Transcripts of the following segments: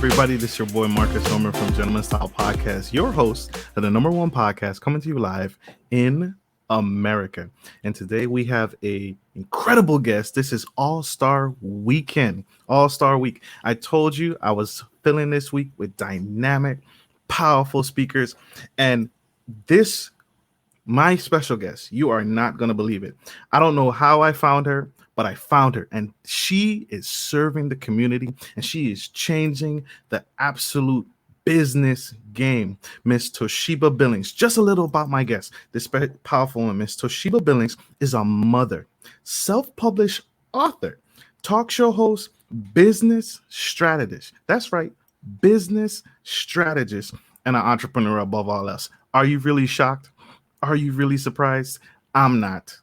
everybody? This is your boy Marcus Norman from Gentleman Style Podcast, your host of the number one podcast coming to you live in America. And today we have a incredible guest. This is All-Star Weekend, All-Star Week. I told you I was filling this week with dynamic, powerful speakers. And my special guest, you are not going to believe it. I don't know how I found her, but I found her, and she is serving the community, and she is changing the absolute business game. Miss Toshiba Billings. Just a little about my guest. This powerful woman, Miss Toshiba Billings, is a mother, self-published author, talk show host, business strategist. That's right, business strategist, and an entrepreneur above all else. Are you really shocked? Are you really surprised? I'm not.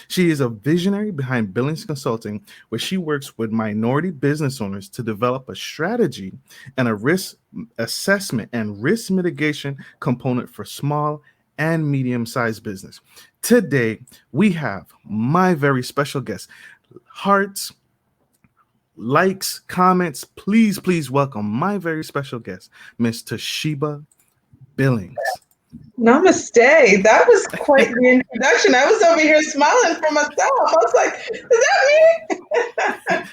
She is a visionary behind Billings Consulting, where she works with minority business owners to develop a strategy and a risk assessment and risk mitigation component for small and medium-sized business. Today, we have my very special guest. Hearts, likes, comments, please welcome my very special guest, Miss Toshiba Billings. Namaste. That was quite the introduction. I was over here smiling for myself. I was like, is that me?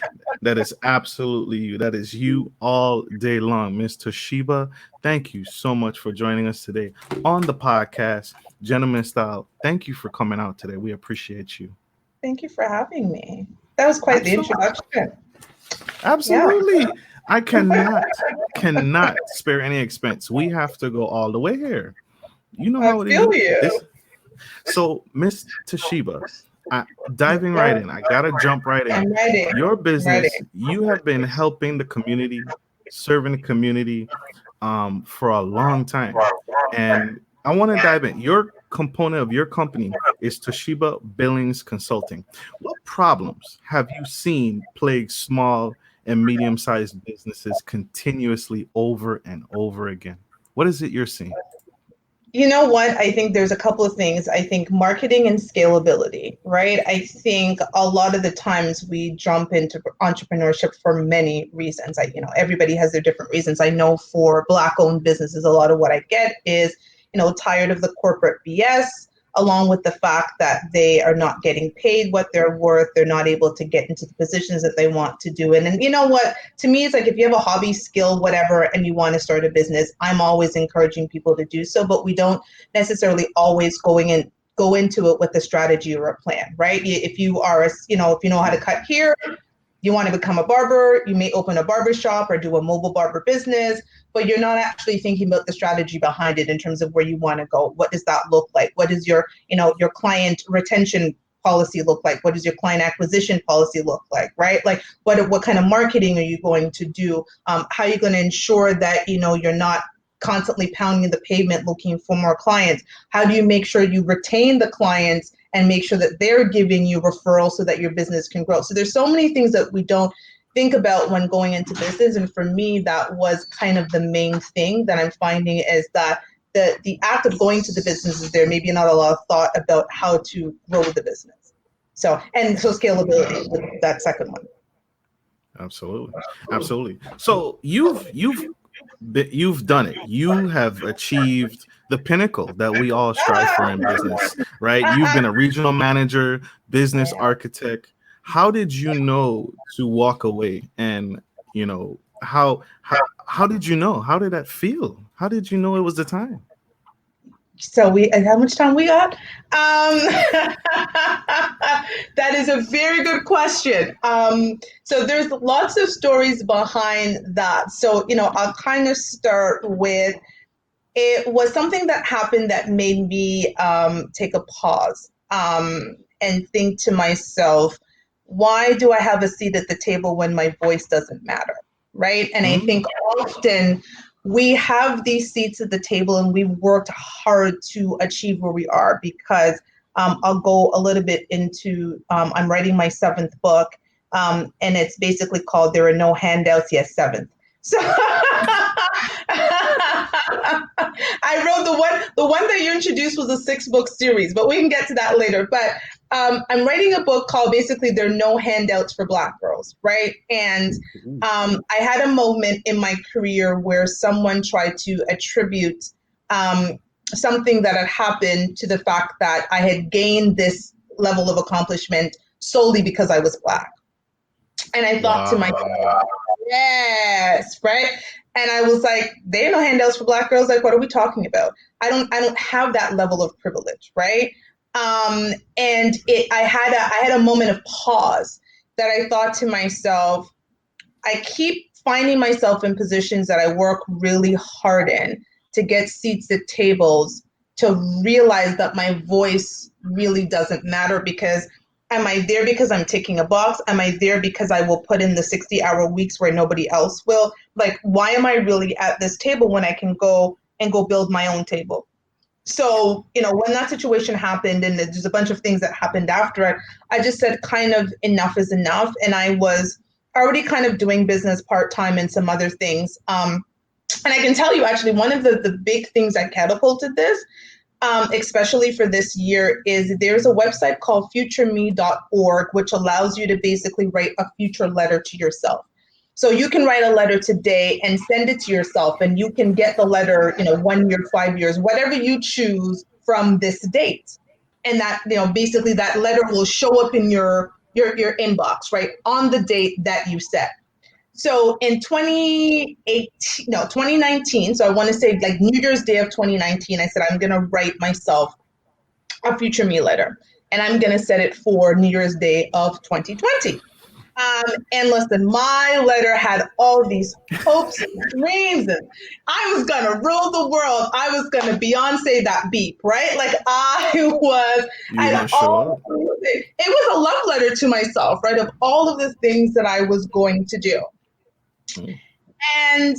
That is absolutely you. That is you all day long. Miss Toshiba, thank you so much for joining us today on the podcast, Gentleman Style. Thank you for coming out today. We appreciate you. Thank you for having me. That was quite the introduction. Absolutely. Yeah. I cannot spare any expense. We have to go all the way here. You know how it is. So, Miss Toshiba, diving right in, I gotta jump right in. I'm ready. Your business, you have been helping the community, serving the community for a long time. And I want to dive in. Your component of your company is Toshiba Billings Consulting. What problems have you seen plague small and medium-sized businesses continuously over and over again? What is it you're seeing? You know what? I think there's a couple of things. I think marketing and scalability, right? I think a lot of the times we jump into entrepreneurship for many reasons. Everybody has their different reasons. I know for Black-owned businesses, a lot of what I get is, tired of the corporate BS, along with the fact that they are not getting paid what they're worth. They're not able to get into the positions that they want to do. And you know what? To me, it's like if you have a hobby, skill, whatever, and you want to start a business, I'm always encouraging people to do so, but we don't necessarily always go into it with a strategy or a plan, right? If you are, if you know how to cut here, you want to become a barber, you may open a barber shop or do a mobile barber business, but you're not actually thinking about the strategy behind it in terms of where you want to go. What does that look like? What does your client retention policy look like? What does your client acquisition policy look like, right? Like what kind of marketing are you going to do? How are you going to ensure that, you're not constantly pounding the pavement looking for more clients? How do you make sure you retain the clients and make sure that they're giving you referrals so that your business can grow? So there's so many things that we don't think about when going into business. And for me, that was kind of the main thing that I'm finding is that the act of going to the business is there, maybe not a lot of thought about how to grow the business. So scalability with that second one. Absolutely. So you've done it. You have achieved the pinnacle that we all strive for in business, right? You've been a regional manager, business architect. How did you know to walk away? And how did you know? How did that feel? How did you know it was the time? So how much time we got? That is a very good question. So there's lots of stories behind that. So, I'll kind of start with, it was something that happened that made me take a pause and think to myself, why do I have a seat at the table when my voice doesn't matter, right? And I think often we have these seats at the table and we've worked hard to achieve where we are because I'll go a little bit into, I'm writing my 7th book and it's basically called There Are No Handouts, Yes, 7th. So I wrote the one that you introduced was a 6-book series, but we can get to that later. But I'm writing a book called basically There Are No Handouts for Black Girls, right? And I had a moment in my career where someone tried to attribute something that had happened to the fact that I had gained this level of accomplishment solely because I was Black. And I thought to myself, Wow. yes, right? And I was like, there are no handouts for Black girls. Like, what are we talking about? I don't have that level of privilege, right? And I had a moment of pause that I thought to myself, I keep finding myself in positions that I work really hard in to get seats at tables, to realize that my voice really doesn't matter. Because am I there because I'm ticking a box? Am I there because I will put in the 60-hour weeks where nobody else will? Like, why am I really at this table when I can go and go build my own table? So, when that situation happened, and there's a bunch of things that happened after it, I just said kind of enough is enough. And I was already kind of doing business part-time and some other things. And I can tell you, actually, one of the big things that catapulted this, especially for this year, is there's a website called futureme.org, which allows you to basically write a future letter to yourself. So you can write a letter today and send it to yourself, and you can get the letter, 1 year, 5 years, whatever you choose from this date. And that, basically that letter will show up in your inbox, right, on the date that you set. So in 2019, so I want to say like New Year's Day of 2019, I said, I'm going to write myself a future me letter, and I'm going to set it for New Year's Day of 2020. And listen, my letter had all these hopes and dreams, and I was going to rule the world. I was going to Beyonce that beep, right? Like You I were had gonna show up. it was a love letter to myself, right? Of all of the things that I was going to do. Mm. And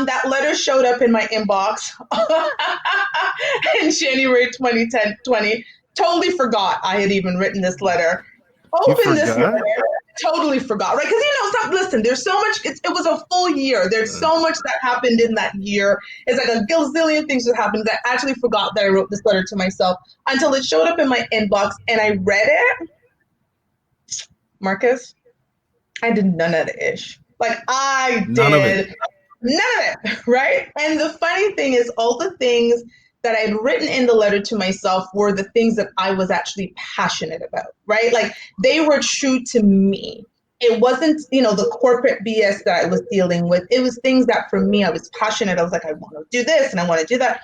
that letter showed up in my inbox in January 2020. Totally forgot I had even written this letter. You Opened this forgot? letter, totally forgot, right? Because, listen, there's so much, it was a full year. There's so much that happened in that year. It's like a gazillion things that happened that I actually forgot that I wrote this letter to myself until it showed up in my inbox and I read it. Marcus, I did none of the ish. Like I None of it. did none of it, right? And the funny thing is, all the things that I'd written in the letter to myself were the things that I was actually passionate about, right? Like they were true to me. It wasn't, the corporate BS that I was dealing with. It was things that for me, I was passionate. I was like, I want to do this and I want to do that.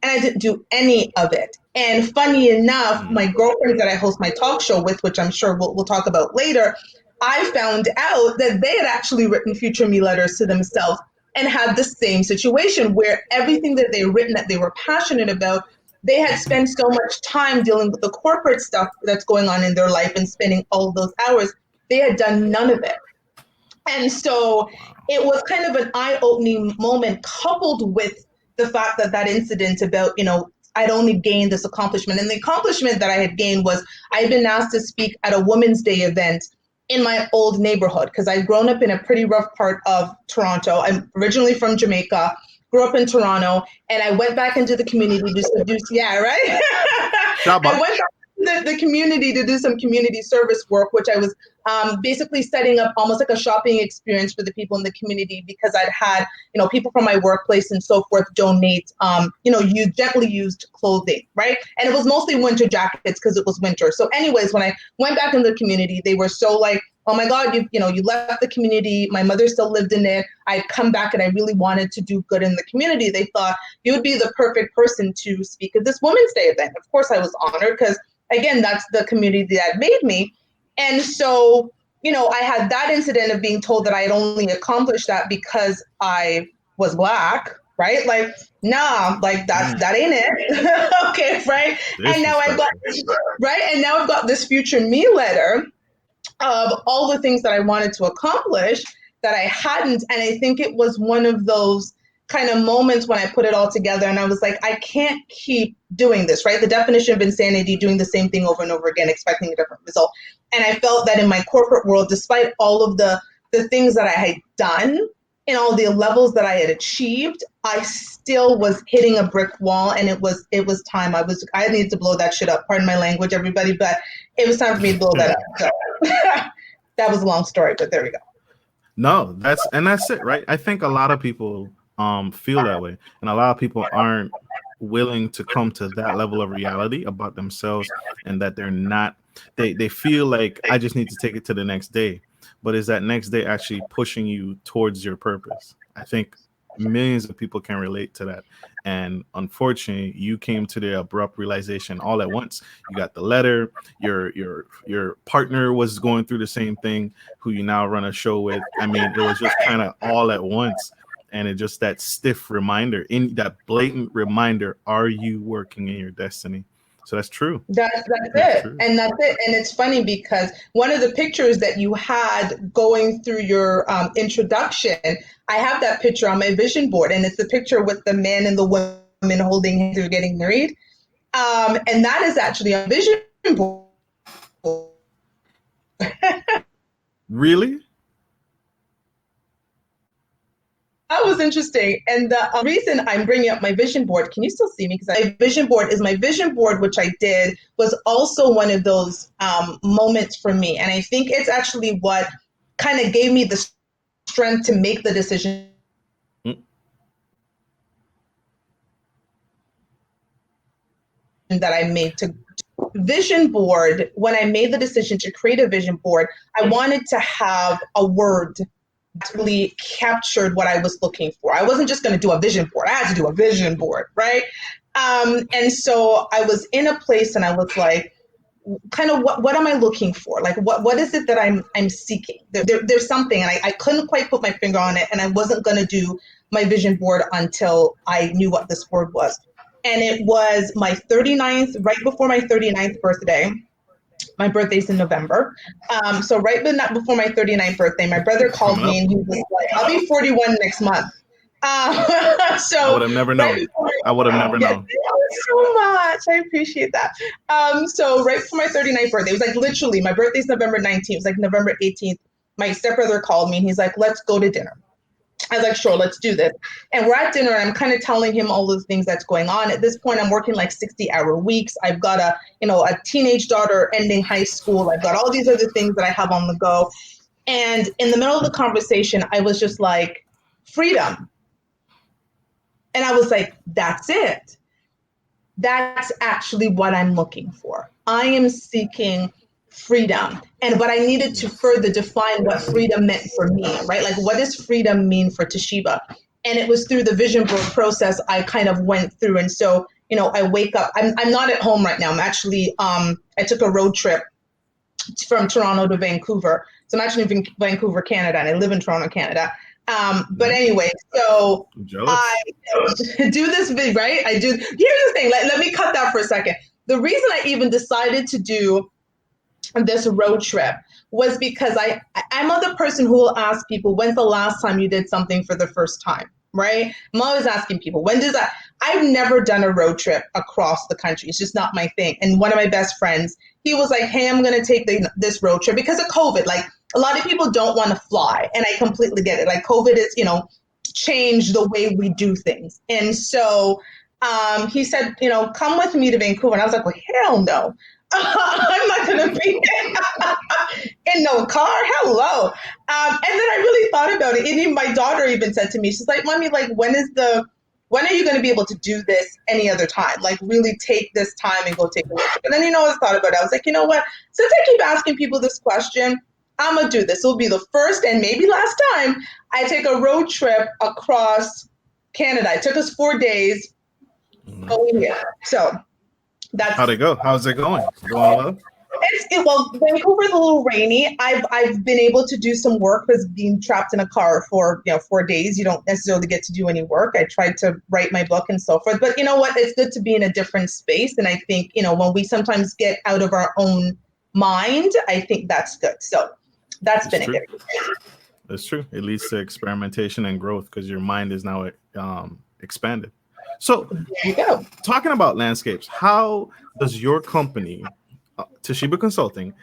And I didn't do any of it. And funny enough, my girlfriends that I host my talk show with, which I'm sure we'll talk about later, I found out that they had actually written future me letters to themselves and had the same situation where everything that they had written that they were passionate about, they had spent so much time dealing with the corporate stuff that's going on in their life and spending all of those hours. They had done none of it. And so it was kind of an eye-opening moment, coupled with the fact that that incident about, I'd only gained this accomplishment. And the accomplishment that I had gained was I had been asked to speak at a Women's Day event in my old neighborhood, because I'd grown up in a pretty rough part of Toronto. I'm originally from Jamaica, grew up in Toronto, and I went back into the community to seduce, yeah, right? I went back the community to do some community service work, which I was basically setting up almost like a shopping experience for the people in the community, because I'd had, people from my workplace and so forth donate, gently used clothing, right? And it was mostly winter jackets because it was winter. So anyways, when I went back in the community, they were so like, oh my God, you left the community. My mother still lived in it. I'd come back and I really wanted to do good in the community. They thought you would be the perfect person to speak at this Women's Day event. Of course, I was honored because, again, that's the community that made me. And so, I had that incident of being told that I had only accomplished that because I was Black, right? Like, nah, like that ain't it. Okay, right? And now I've got this future me letter of all the things that I wanted to accomplish that I hadn't. And I think it was one of those kind of moments when I put it all together and I was like, I can't keep doing this, right? The definition of insanity, doing the same thing over and over again, expecting a different result. And I felt that in my corporate world, despite all of the things that I had done, in all the levels that I had achieved, I still was hitting a brick wall, and it was time. I needed to blow that shit up. Pardon my language, everybody, but it was time for me to blow that up. So that was a long story, but there we go. No, that's it, right? I think a lot of people feel that way, and a lot of people aren't willing to come to that level of reality about themselves, and that they're not. They feel like I just need to take it to the next day, but is that next day actually pushing you towards your purpose? I think millions of people can relate to that. And unfortunately, you came to the abrupt realization all at once. You got the letter. Your partner was going through the same thing, who you now run a show with. I mean, it was just kind of all at once. And it just that stiff reminder, in that blatant reminder, are you working in your destiny? So that's true. That's That's it. true. And that's it. And it's funny because one of the pictures that you had going through your introduction, I have that picture on my vision board, and it's the picture with the man and the woman holding hands who are getting married. And that is actually a vision board. Really? That was interesting. And the reason I'm bringing up my vision board, can you still see me? Because my vision board is my vision board, which I did, was also one of those moments for me. And I think it's actually what kind of gave me the strength to make the decision Mm. that I made to vision board. When I made the decision to create a vision board, I wanted to have a word really captured what I was looking for. I wasn't just going to do a vision board. I had to do a vision board, right? And so I was in a place, and I was like, kind of what am I looking for? Like what is it that I'm seeking? There's something, and I couldn't quite put my finger on it, and I wasn't going to do my vision board until I knew what this word was. And it was my 39th, right before my 39th birthday. My birthday's in November. So right before my 39th birthday, my brother called me, and he was like, I'll be 41 next month. I would have never known. I would have never known. Thank you so much. I appreciate that. So right before my 39th birthday, it was like literally, my birthday's November 19th. It was like November 18th. My stepbrother called me, and he's like, let's go to dinner. I was like, sure, let's do this. And we're at dinner, and I'm kind of telling him all the things that's going on. At this point, I'm working like 60-hour weeks. I've got a teenage daughter ending high school. I've got all these other things that I have on the go. And in the middle of the conversation, I was just like, freedom. And I was like, that's it. That's actually what I'm looking for. I am seeking freedom. But I needed to further define what freedom meant for me, right? Like, what does freedom mean for Toshiba? And it was through the vision board process I kind of went through. And so, I wake up, I'm not at home right now. I'm actually, I took a road trip from Toronto to Vancouver. So I'm actually in Vancouver, Canada, and I live in Toronto, Canada. But anyway, so I do this big, right? Here's the thing, let me cut that for a second. The reason I even decided to do this road trip was because I'm the person who will ask people, when's the last time you did something for the first time, right? I'm always asking people, when does that? I've never done a road trip across the country. It's just not my thing. And one of my best friends, he was like, hey, I'm going to take this road trip because of COVID. Like, a lot of people don't want to fly, and I completely get it. Like, COVID is, changed the way we do things. And so he said, come with me to Vancouver. And I was like, well, hell no. I'm not going to be in no car. Hello. And then I really thought about it. And even my daughter even said to me, she's like, Mommy, like, when are you going to be able to do this any other time? Like, really take this time and go take a road trip. And then, I thought about it. I was like, you know what? Since I keep asking people this question, I'm going to do this. It'll be the first and maybe last time I take a road trip across Canada. It took us 4 days. So that's how'd it go? How's it going? Going well? Well, Vancouver's a little rainy. I've been able to do some work because being trapped in a car for 4 days, you don't necessarily get to do any work. I tried to write my book and so forth. But you know what? It's good to be in a different space. And I think, when we sometimes get out of our own mind, I think that's good. So that's been true. a good. That's true. It leads to experimentation and growth because your mind is now expanded. So, There you go. Talking about landscapes, how does your company, Toshiba Consulting,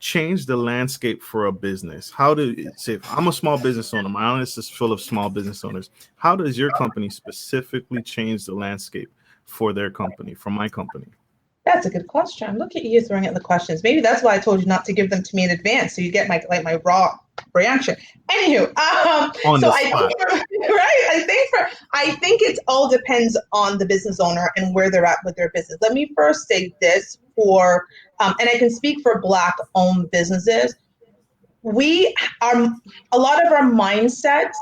change the landscape for a business? How do say if I'm a small business owner, my audience is full of small business owners. How does your company specifically change the landscape for their company, for my company? That's a good question. Look at you throwing out the questions. Maybe that's why I told you not to give them to me in advance, so you get my raw reaction. Anywho, On so the I think spot. right. I think it all depends on the business owner and where they're at with their business. Let me first say this for, and I can speak for Black-owned businesses. We are a lot of our mindsets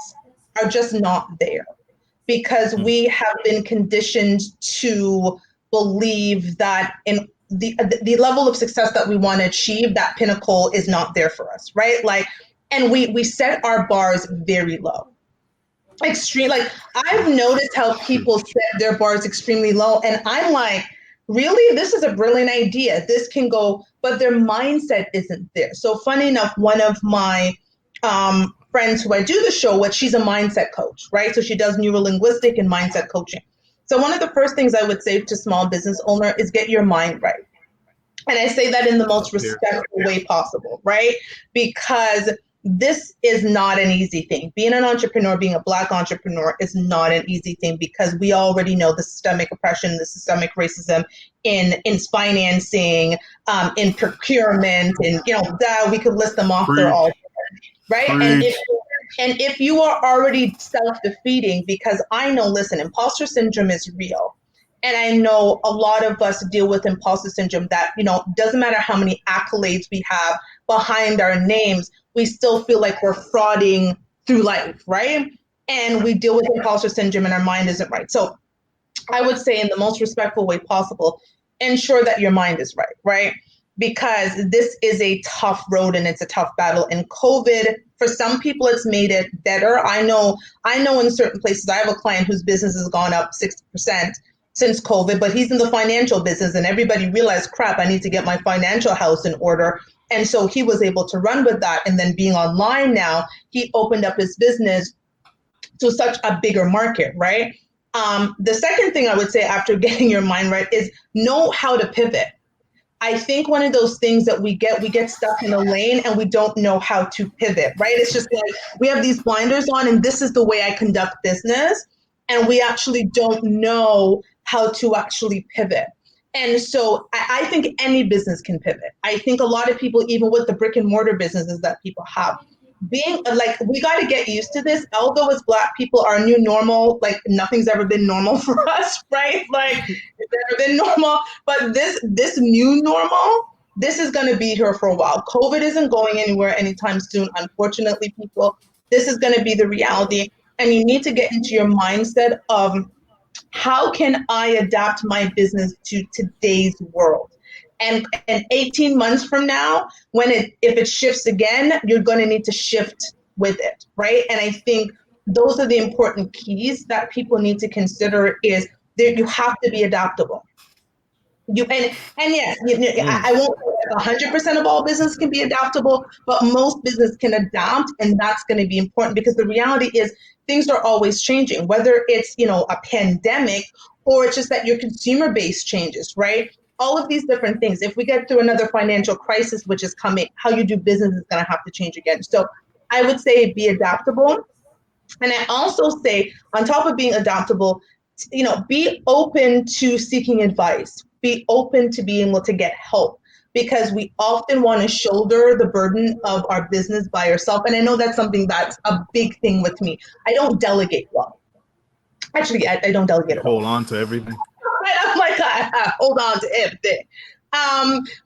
are just not there because Mm, we have been conditioned to believe that in the level of success that we want to achieve, that pinnacle is not there for us, right? Like, and we set our bars very low. Extreme, like I've noticed how true. people set their bars extremely low, and I'm like, really, this is a brilliant idea. This can go, but their mindset isn't there. So funny enough, one of my friends who I do the show with, she's a mindset coach, right? So she does neurolinguistic and mindset coaching. So one of the first things I would say to small business owner is get your mind right. And I say that in the most Top tier. respectful way possible, right? Because this is not an easy thing. Being an entrepreneur, being a Black entrepreneur is not an easy thing because we already know the systemic oppression, the systemic racism in financing, in procurement, and that we could list them off. They're all Preach. right. Preach. And if you are already self-defeating, because I know, listen, imposter syndrome is real. And I know a lot of us deal with imposter syndrome that, doesn't matter how many accolades we have behind our names, we still feel like we're frauding through life, right? And we deal with imposter syndrome and our mind isn't right. So I would say in the most respectful way possible, ensure that your mind is right, right? Because this is a tough road and it's a tough battle. And COVID, for some people, it's made it better. I know in certain places, I have a client whose business has gone up 60% since COVID, but he's in the financial business and everybody realized, crap, I need to get my financial house in order. And so he was able to run with that. And then being online now, he opened up his business to such a bigger market, right? The second thing I would say after getting your mind right is know how to pivot. I think one of those things that we get stuck in a lane and we don't know how to pivot, right? It's just like we have these blinders on and this is the way I conduct business. And we actually don't know how to actually pivot. And so I think any business can pivot. I think a lot of people, even with the brick and mortar businesses that people have, being like, we got to get used to this. Although as Black people, our new normal, like nothing's ever been normal for us, right? Like it's never been normal. But this new normal, this is going to be here for a while. COVID isn't going anywhere anytime soon. Unfortunately, people, this is going to be the reality. And you need to get into your mindset of how can I adapt my business to today's world? And 18 months from now, if it shifts again, you're going to need to shift with it, right? And I think those are the important keys that people need to consider is that you have to be adaptable. And yes, Mm, I won't say 100% of all business can be adaptable, but most business can adapt, and that's going to be important because the reality is things are always changing. Whether it's a pandemic or it's just that your consumer base changes, right? All of these different things. If we get through another financial crisis, which is coming, how you do business is going to have to change again. So I would say be adaptable. And I also say, on top of being adaptable, be open to seeking advice, be open to being able to get help because we often want to shoulder the burden of our business by ourselves. And I know that's something that's a big thing with me. I don't delegate well. Actually, I don't delegate you at all. hold on to everything. I'm like, I hold on to everything.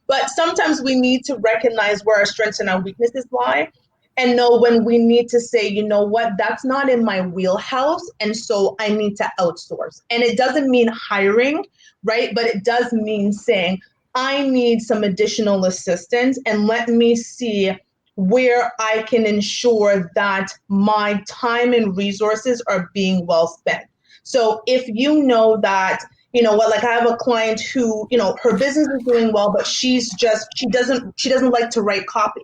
But sometimes we need to recognize where our strengths and our weaknesses lie and know when we need to say, you know what, that's not in my wheelhouse. And so I need to outsource. And it doesn't mean hiring, right? But it does mean saying, I need some additional assistance and let me see where I can ensure that my time and resources are being well spent. So if you know that like I have a client who, her business is doing well, but she doesn't like to write copy.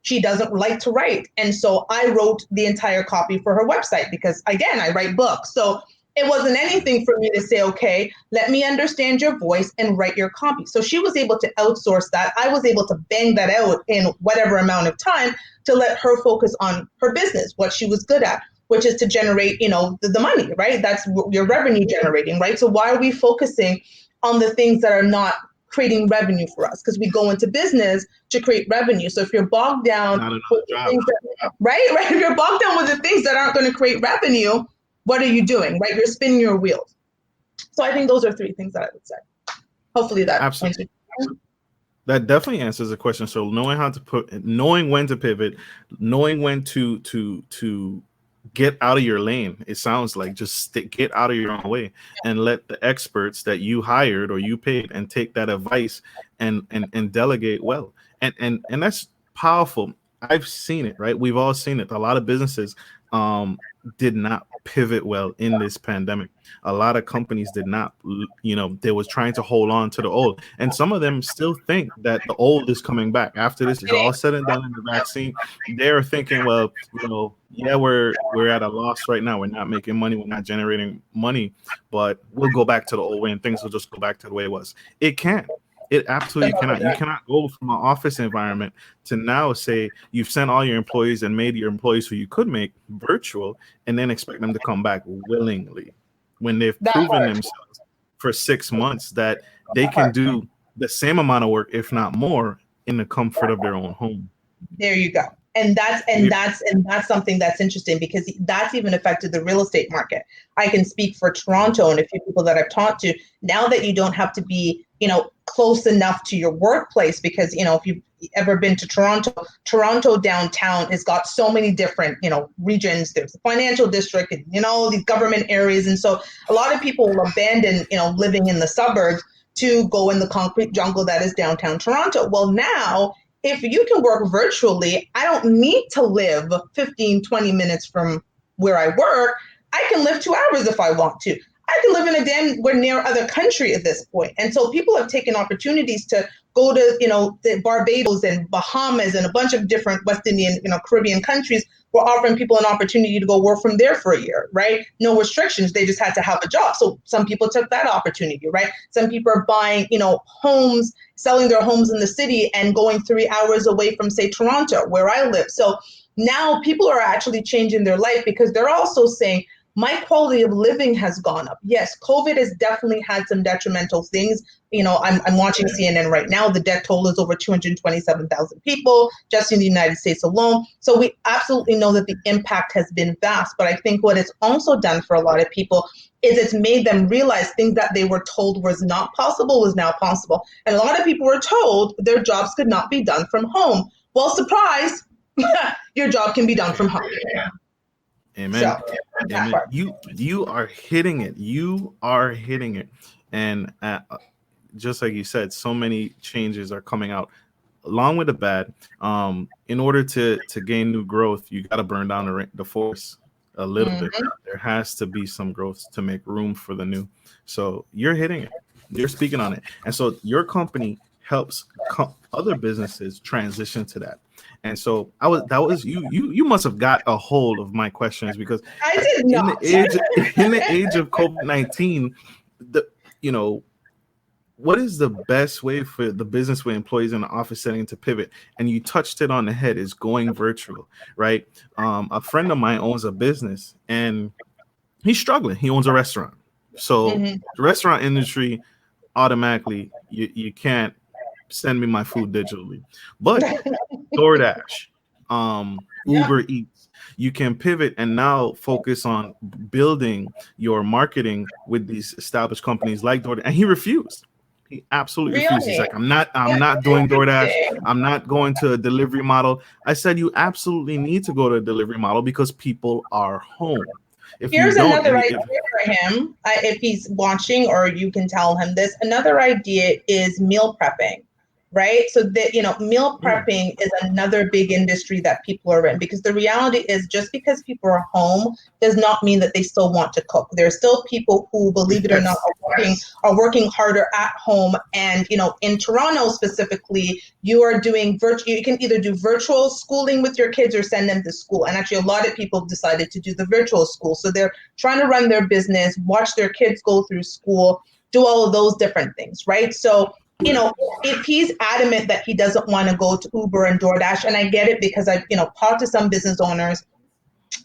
She doesn't like to write. And so I wrote the entire copy for her website because again, I write books. So It wasn't anything for me to say, okay, let me understand your voice and write your copy. So she was able to outsource that. I was able to bang that out in whatever amount of time to let her focus on her business, what she was good at, which is to generate, the money, right? That's your revenue generating, right? So why are we focusing on the things that are not creating revenue for us? Because we go into business to create revenue. So if you're bogged down Not another with the job. things that, right, if you're bogged down with the things that aren't going to create revenue, what are you doing, right? You're spinning your wheels. So I think those are three things that I would say. Hopefully that Absolutely. answers. That definitely answers the question. So knowing when to pivot, knowing when to get out of your lane. It sounds like just get out of your own way and let the experts that you hired or you paid and take that advice and delegate well. And that's powerful. I've seen it, right? We've all seen it. A lot of businesses did not pivot well in this pandemic. A lot of companies did not, they was trying to hold on to the old, and some of them still think that the old is coming back after this is all said and done in the vaccine. They're thinking, well, yeah, we're at a loss right now, we're not making money, we're not generating money, but we'll go back to the old way and things will just go back to the way it was. It absolutely cannot. You cannot go from an office environment to now say you've sent all your employees and made your employees who you could make virtual and then expect them to come back willingly when they've That proven part. themselves for 6 months that they can do the same amount of work, if not more, in the comfort of their own home. There you go. And that's something that's interesting because that's even affected the real estate market. I can speak for Toronto and a few people that I've talked to. Now that you don't have to be, close enough to your workplace, because if you've ever been to Toronto downtown has got so many different, regions. There's the financial district and, these government areas. And so a lot of people will abandon, living in the suburbs to go in the concrete jungle that is downtown Toronto. Well, now if you can work virtually, I don't need to live 15, 20 minutes from where I work. I can live 2 hours if I want to. I can live in a damn near other country at this point. And so people have taken opportunities to go to, the Barbados and Bahamas and a bunch of different West Indian, Caribbean countries. We're offering people an opportunity to go work from there for a year, right? No restrictions. They just had to have a job. So some people took that opportunity, right? Some people are buying, homes, selling their homes in the city and going 3 hours away from, say, Toronto, where I live. So now people are actually changing their life because they're also saying, my quality of living has gone up. Yes, COVID has definitely had some detrimental things. I'm watching CNN right now. The death toll is over 227,000 people just in the United States alone. So we absolutely know that the impact has been vast. But I think what it's also done for a lot of people is it's made them realize things that they were told was not possible was now possible. And a lot of people were told their jobs could not be done from home. Well, surprise, your job can be done from home. Amen. So, Amen. You are hitting it. You are hitting it. And just like you said, so many changes are coming out along with the bad. In order to gain new growth, you got to burn down the force a little bit. There has to be some growth to make room for the new. So you're hitting it. You're speaking on it. And so your company helps other businesses transition to that. And so you must have got a hold of my questions, because I did not. in the age of COVID-19, what is the best way for the business with employees in the office setting to pivot? And you touched it on the head, is going virtual, right? A friend of mine owns a business and he's struggling. He owns a restaurant. So the restaurant industry, automatically, you can't send me my food digitally. But DoorDash, Uber Eats, you can pivot and now focus on building your marketing with these established companies like DoorDash. And he refused. He absolutely refused. He's like, I'm not doing DoorDash. I'm not going to a delivery model. I said, you absolutely need to go to a delivery model because people are home. Here's another idea for him, if he's watching, or you can tell him this. Another idea is meal prepping. right? So that, meal prepping is another big industry that people are in, because the reality is just because people are home does not mean that they still want to cook. There are still people who, believe it or not, Yes. are working harder at home. And, in Toronto specifically, you are doing you can either do virtual schooling with your kids or send them to school. And actually, a lot of people decided to do the virtual school. So they're trying to run their business, watch their kids go through school, do all of those different things, right? So, if he's adamant that he doesn't want to go to Uber and DoorDash, and I get it, because I've, talked to some business owners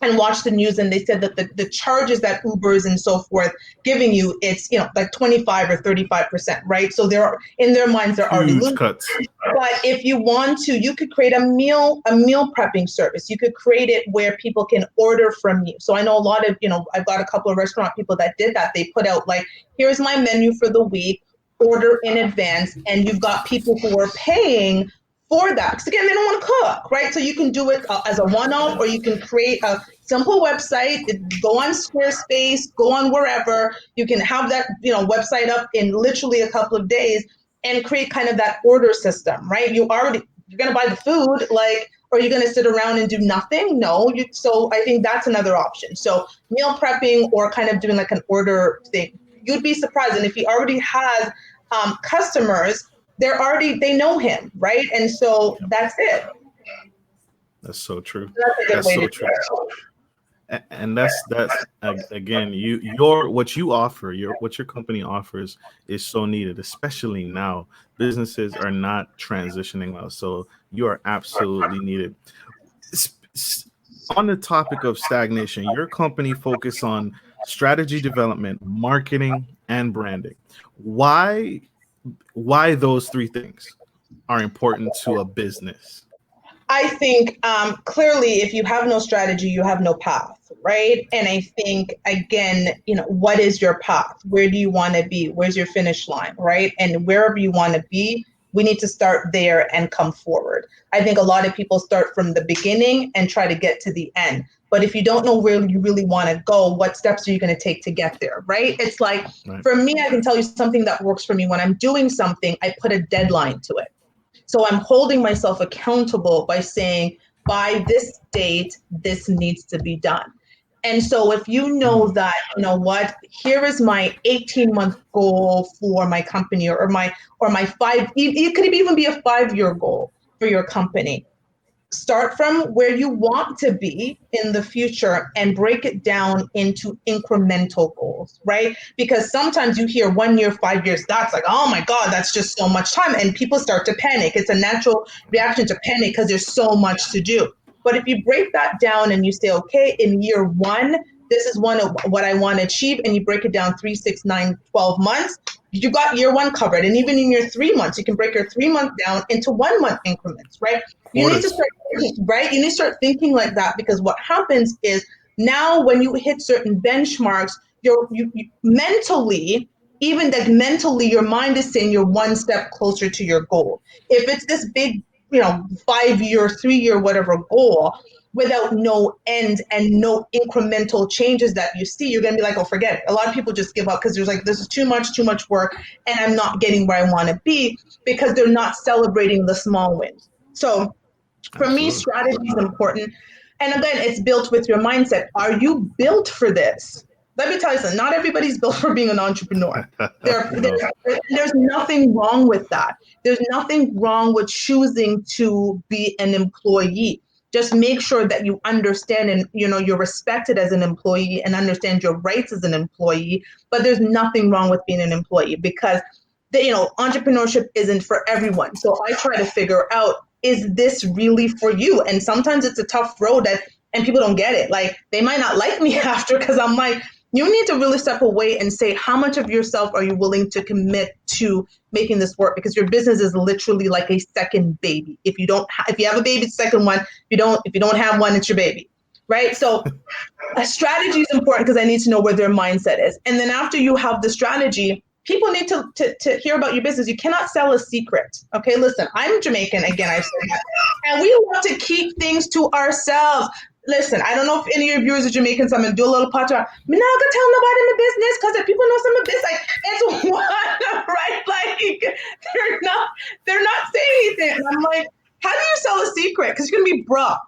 and watched the news, and they said that the charges that Ubers and so forth giving you, it's, like 25 or 35%, right? So they're, in their minds, they're already Huge losing. cuts. But if you want to, you could create a meal prepping service. You could create it where people can order from you. So I know a lot of, I've got a couple of restaurant people that did that. They put out like, here's my menu for the week, order in advance, and you've got people who are paying for that. Because again, they don't want to cook, right? So you can do it as a one-off, or you can create a simple website, go on Squarespace, go on wherever. You can have that, website up in literally a couple of days, and create kind of that order system, right? You're going to buy the food, like, or you're going to sit around and do nothing? No. So I think that's another option. So meal prepping, or kind of doing like an order thing. You'd be surprised. And if he already has customers, they know him, right? And so that's it. That's so true. That's a good That's way to so do true. it. And that's again, your what you offer, what your company offers is so needed, especially now. Businesses are not transitioning well, so you are absolutely needed. On the topic of stagnation, your company focus on strategy development, marketing, and branding. Why those three things are important to a business? I think clearly, if you have no strategy, you have no path, right? And I think, again, what is your path? Where do you want to be? Where's your finish line, right? And wherever you want to be, we need to start there and come forward. I think a lot of people start from the beginning and try to get to the end. But if you don't know where you really want to go, what steps are you going to take to get there, right? It's like, Right. for me, I can tell you something that works for me. When I'm doing something, I put a deadline to it. So I'm holding myself accountable by saying, by this date, this needs to be done. And so if you know that, here is my 18-month goal for my company, or my it could even be a 5-year goal for your company. Start from where you want to be in the future and break it down into incremental goals, right? Because sometimes you hear 1 year, 5 years, that's like, oh my God, that's just so much time. And people start to panic. It's a natural reaction to panic because there's so much to do. But if you break that down and you say, okay, in year 1, this is one of what I want to achieve, and you break it down 3, 6, 9, 12 months, you got year 1 covered. And even in your 3 months, you can break your 3-month down into 1-month increments, right? You need to start, right? You need to start thinking like that, because what happens is, now when you hit certain benchmarks, you mentally, even like mentally, your mind is saying you're 1 step closer to your goal. If it's this big, 5-year, 3-year, whatever goal, without no end and no incremental changes that you see, you're going to be like, oh, forget it. A lot of people just give up because there's like, this is too much work, and I'm not getting where I want to be, because they're not celebrating the small wins. So for me, strategy is important. And again, it's built with your mindset. Are you built for this? Let me tell you something. Not everybody's built for being an entrepreneur. There's nothing wrong with that. There's nothing wrong with choosing to be an employee. Just make sure that you understand, and you're respected as an employee, and understand your rights as an employee. But there's nothing wrong with being an employee, because entrepreneurship isn't for everyone. So I try to figure out, is this really for you? And sometimes it's a tough road, and people don't get it. Like, they might not like me after, because I'm like, you need to really step away and say, how much of yourself are you willing to commit to making this work? Because your business is literally like a second baby. If you have a baby, it's the second one. If you don't have one, it's your baby, right? So a strategy is important, because I need to know where their mindset is. And then after you have the strategy, people need to hear about your business. You cannot sell a secret. Okay, listen, I'm Jamaican, again, I said that. And we want to keep things to ourselves. listen, I don't know if any of your viewers are Jamaican, so I'm gonna do a little patois. Me not gonna tell nobody my business because if people know some of this, like it's one right. Like they're not saying anything. And I'm like, how do you sell a secret? Because you're gonna be broke,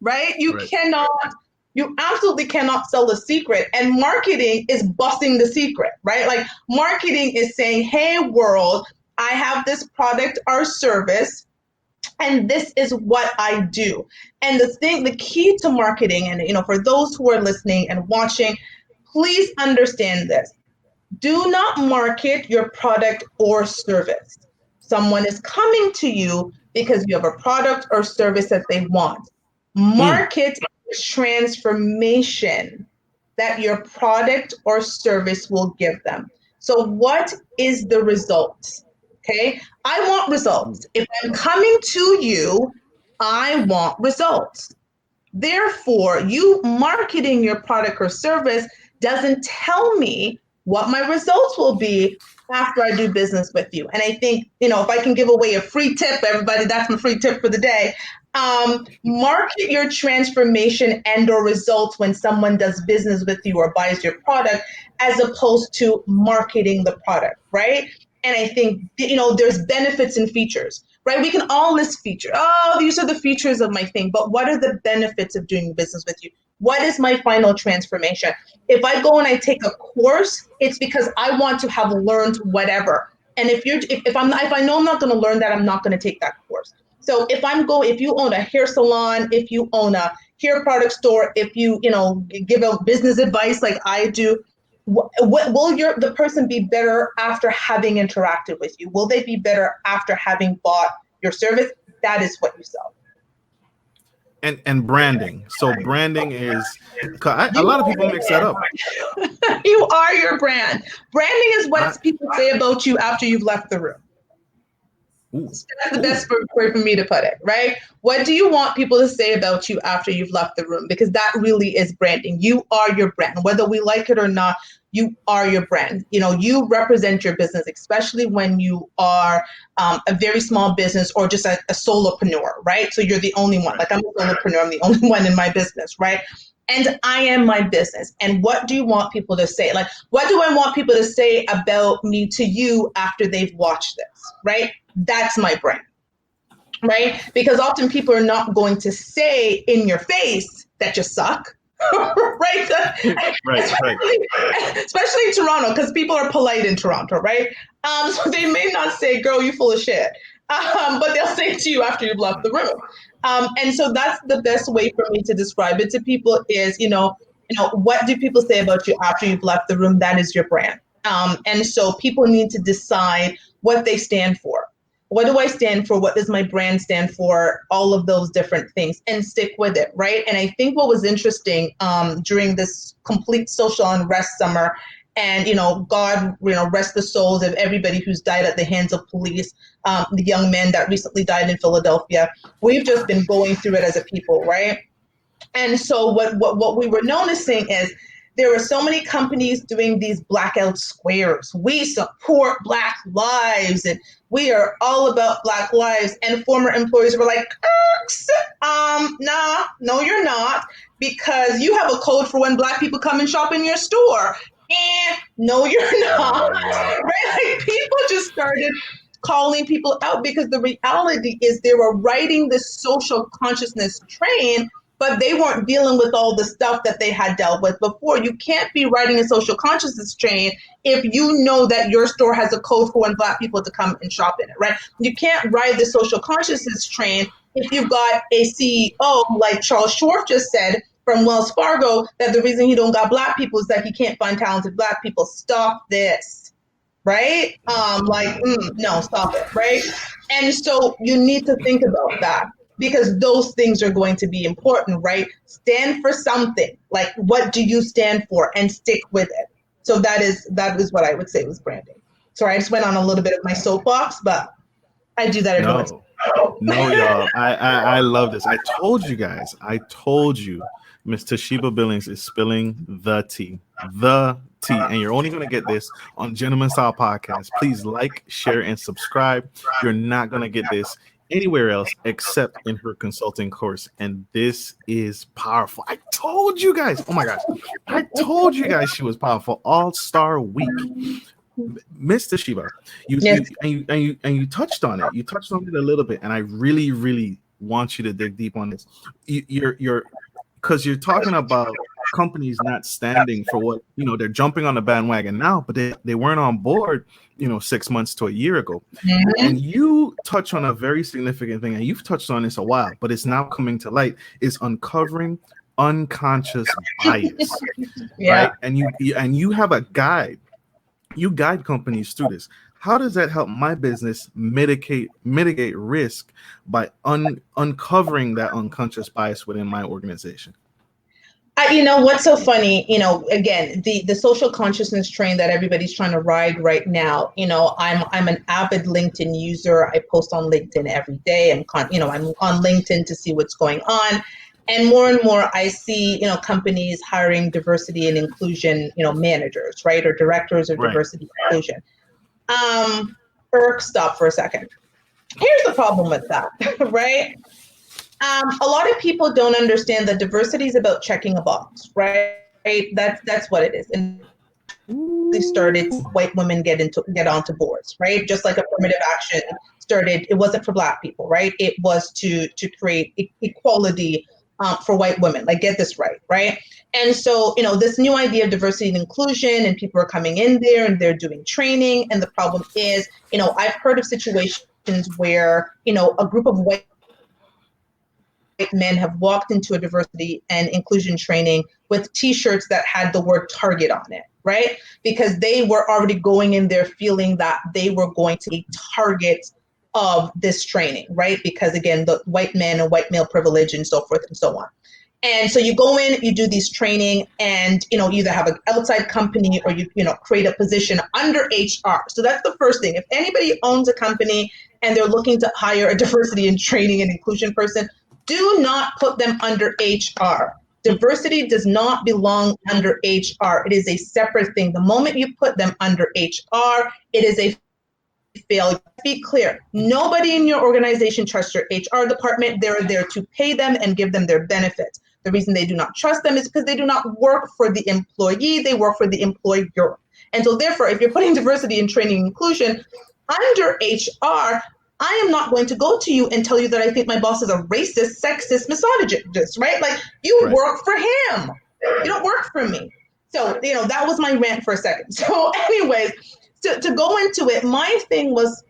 right? Right. You absolutely cannot sell a secret. And marketing is busting the secret, right? Like marketing is saying, hey world, I have this product or service and this is what I do. And the key to marketing, and for those who are listening and watching, please understand this. Do not market your product or service. Someone is coming to you because you have a product or service that they want. Mm. Market transformation that your product or service will give them. So, what is the result? Okay, I want results. If I'm coming to you, I want results. Therefore, you marketing your product or service doesn't tell me what my results will be after I do business with you. And I think, if I can give away a free tip, everybody, that's my free tip for the day. Market your transformation and or results when someone does business with you or buys your product, as opposed to marketing the product, right? And I think, there's benefits and features, right? We can all list features. Oh, these are the features of my thing, but what are the benefits of doing business with you? What is my final transformation? If I go and I take a course, it's because I want to have learned whatever. And if I know I'm not going to learn that, I'm not going to take that course. So if you own a hair salon, if you own a hair product store, if give out business advice like I do, will the person be better after having interacted with you? Will they be better after having bought your service? That is what you sell. And branding. So branding is, 'cause a lot of people mix that up. You are your brand. Branding is what people say about you after you've left the room. Ooh, That's the best way for me to put it, right? What do you want people to say about you after you've left the room? Because that really is branding. You are your brand. Whether we like it or not, you are your brand. You represent your business, especially when you are a very small business or just a solopreneur, right? So you're the only one. Like I'm a solopreneur, I'm the only one in my business, right? And I am my business. And what do you want people to say? Like, what do I want people to say about me to you after they've watched this, right? That's my brand, right? Because often people are not going to say in your face that you suck, right? right. Especially in Toronto, because people are polite in Toronto, right? So they may not say, girl, you full of shit. But they'll say it to you after you've left the room. And so that's the best way for me to describe it to people is, what do people say about you after you've left the room? That is your brand. And so people need to decide what they stand for. What do I stand for? What does my brand stand for? All of those different things, and stick with it, right? And I think what was interesting during this complete social unrest summer, and God, rest the souls of everybody who's died at the hands of police, the young man that recently died in Philadelphia. We've just been going through it as a people, right? And so what we were noticing is there were so many companies doing these blackout squares. We support Black lives and we are all about Black lives. And former employees were like, nah, no, you're not, because you have a code for when Black people come and shop in your store. And no, you're not. Right? Like people just started calling people out because the reality is they were riding this social consciousness train, but they weren't dealing with all the stuff that they had dealt with before. You can't be riding a social consciousness train if you know that your store has a code for when Black people to come and shop in it, right? You can't ride the social consciousness train if you've got a CEO like Charles Schwab just said from Wells Fargo that the reason he don't got Black people is that he can't find talented Black people. Stop this, right? No, stop it, right? And so you need to think about that, because those things are going to be important, right? Stand for something. Like, what do you stand for, and stick with it. So that is what I would say was branding. Sorry, I just went on a little bit of my soapbox, but I do that every once. No, y'all. I love this. I told you guys. I told you, Miss Toshiba Billings is spilling the tea. The tea. And you're only going to get this on Gentleman Style Podcast. Please like, share, and subscribe. You're not going to get this anywhere else except in her consulting course. And this is powerful. I told you guys. Oh my gosh. I told you guys she was powerful. All-Star Week. Miss Toshiba, Yes. you touched on it. You touched on it a little bit, and I really, really want you to dig deep on this. You're because you're talking about companies not standing for what they're jumping on the bandwagon now, but they weren't on board 6 months to a year ago. Mhm. And you touch on a very significant thing, and you've touched on this a while, but it's now coming to light, is uncovering unconscious bias, Yeah. right? And you have a guide. You guide companies through this. How does that help my business mitigate risk by uncovering that unconscious bias within my organization? What's so funny, again, the social consciousness train that everybody's trying to ride right now. I'm an avid LinkedIn user. I post on LinkedIn every day. I'm on LinkedIn to see what's going on. And more I see, companies hiring diversity and inclusion, managers, right? Or directors of Right. diversity and inclusion. Stop for a second. Here's the problem with that, right? A lot of people don't understand that diversity is about checking a box, right? That's what it is. And they started white women get onto boards, right? Just like affirmative action started, it wasn't for Black people, right? It was to create equality for white women. Like, get this right, right? And so, this new idea of diversity and inclusion, and people are coming in there and they're doing training. And the problem is, I've heard of situations where, a group of white men have walked into a diversity and inclusion training with t-shirts that had the word Target on it, right? Because they were already going in there feeling that they were going to be targets of this training, right? Because again, the white men and white male privilege and so forth and so on. And so you go in, you do these training, and either have an outside company or you create a position under HR. So that's the first thing. If anybody owns a company and they're looking to hire a diversity and training and inclusion person, do not put them under HR. Diversity does not belong under HR. It is a separate thing. The moment you put them under HR, it is a failure. Be clear. Nobody in your organization trusts your HR department. They're there to pay them and give them their benefits. The reason they do not trust them is because they do not work for the employee. They work for the employer. And so therefore, if you're putting diversity and training and inclusion under HR, I am not going to go to you and tell you that I think my boss is a racist, sexist, misogynist, right? Like, you Right. work for him. You don't work for me. So, that was my rant for a second. So anyways, to go into it, my thing was,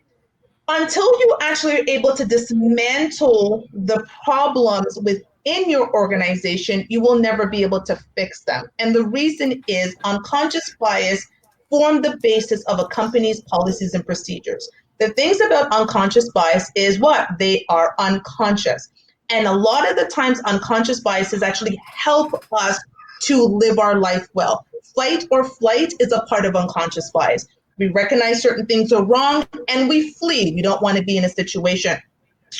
until you actually are able to dismantle the problems within your organization, you will never be able to fix them. And the reason is unconscious bias form the basis of a company's policies and procedures. The things about unconscious bias is what? They are unconscious. And a lot of the times, unconscious biases actually help us to live our life well. Fight or flight is a part of unconscious bias. We recognize certain things are wrong and we flee. We don't want to be in a situation.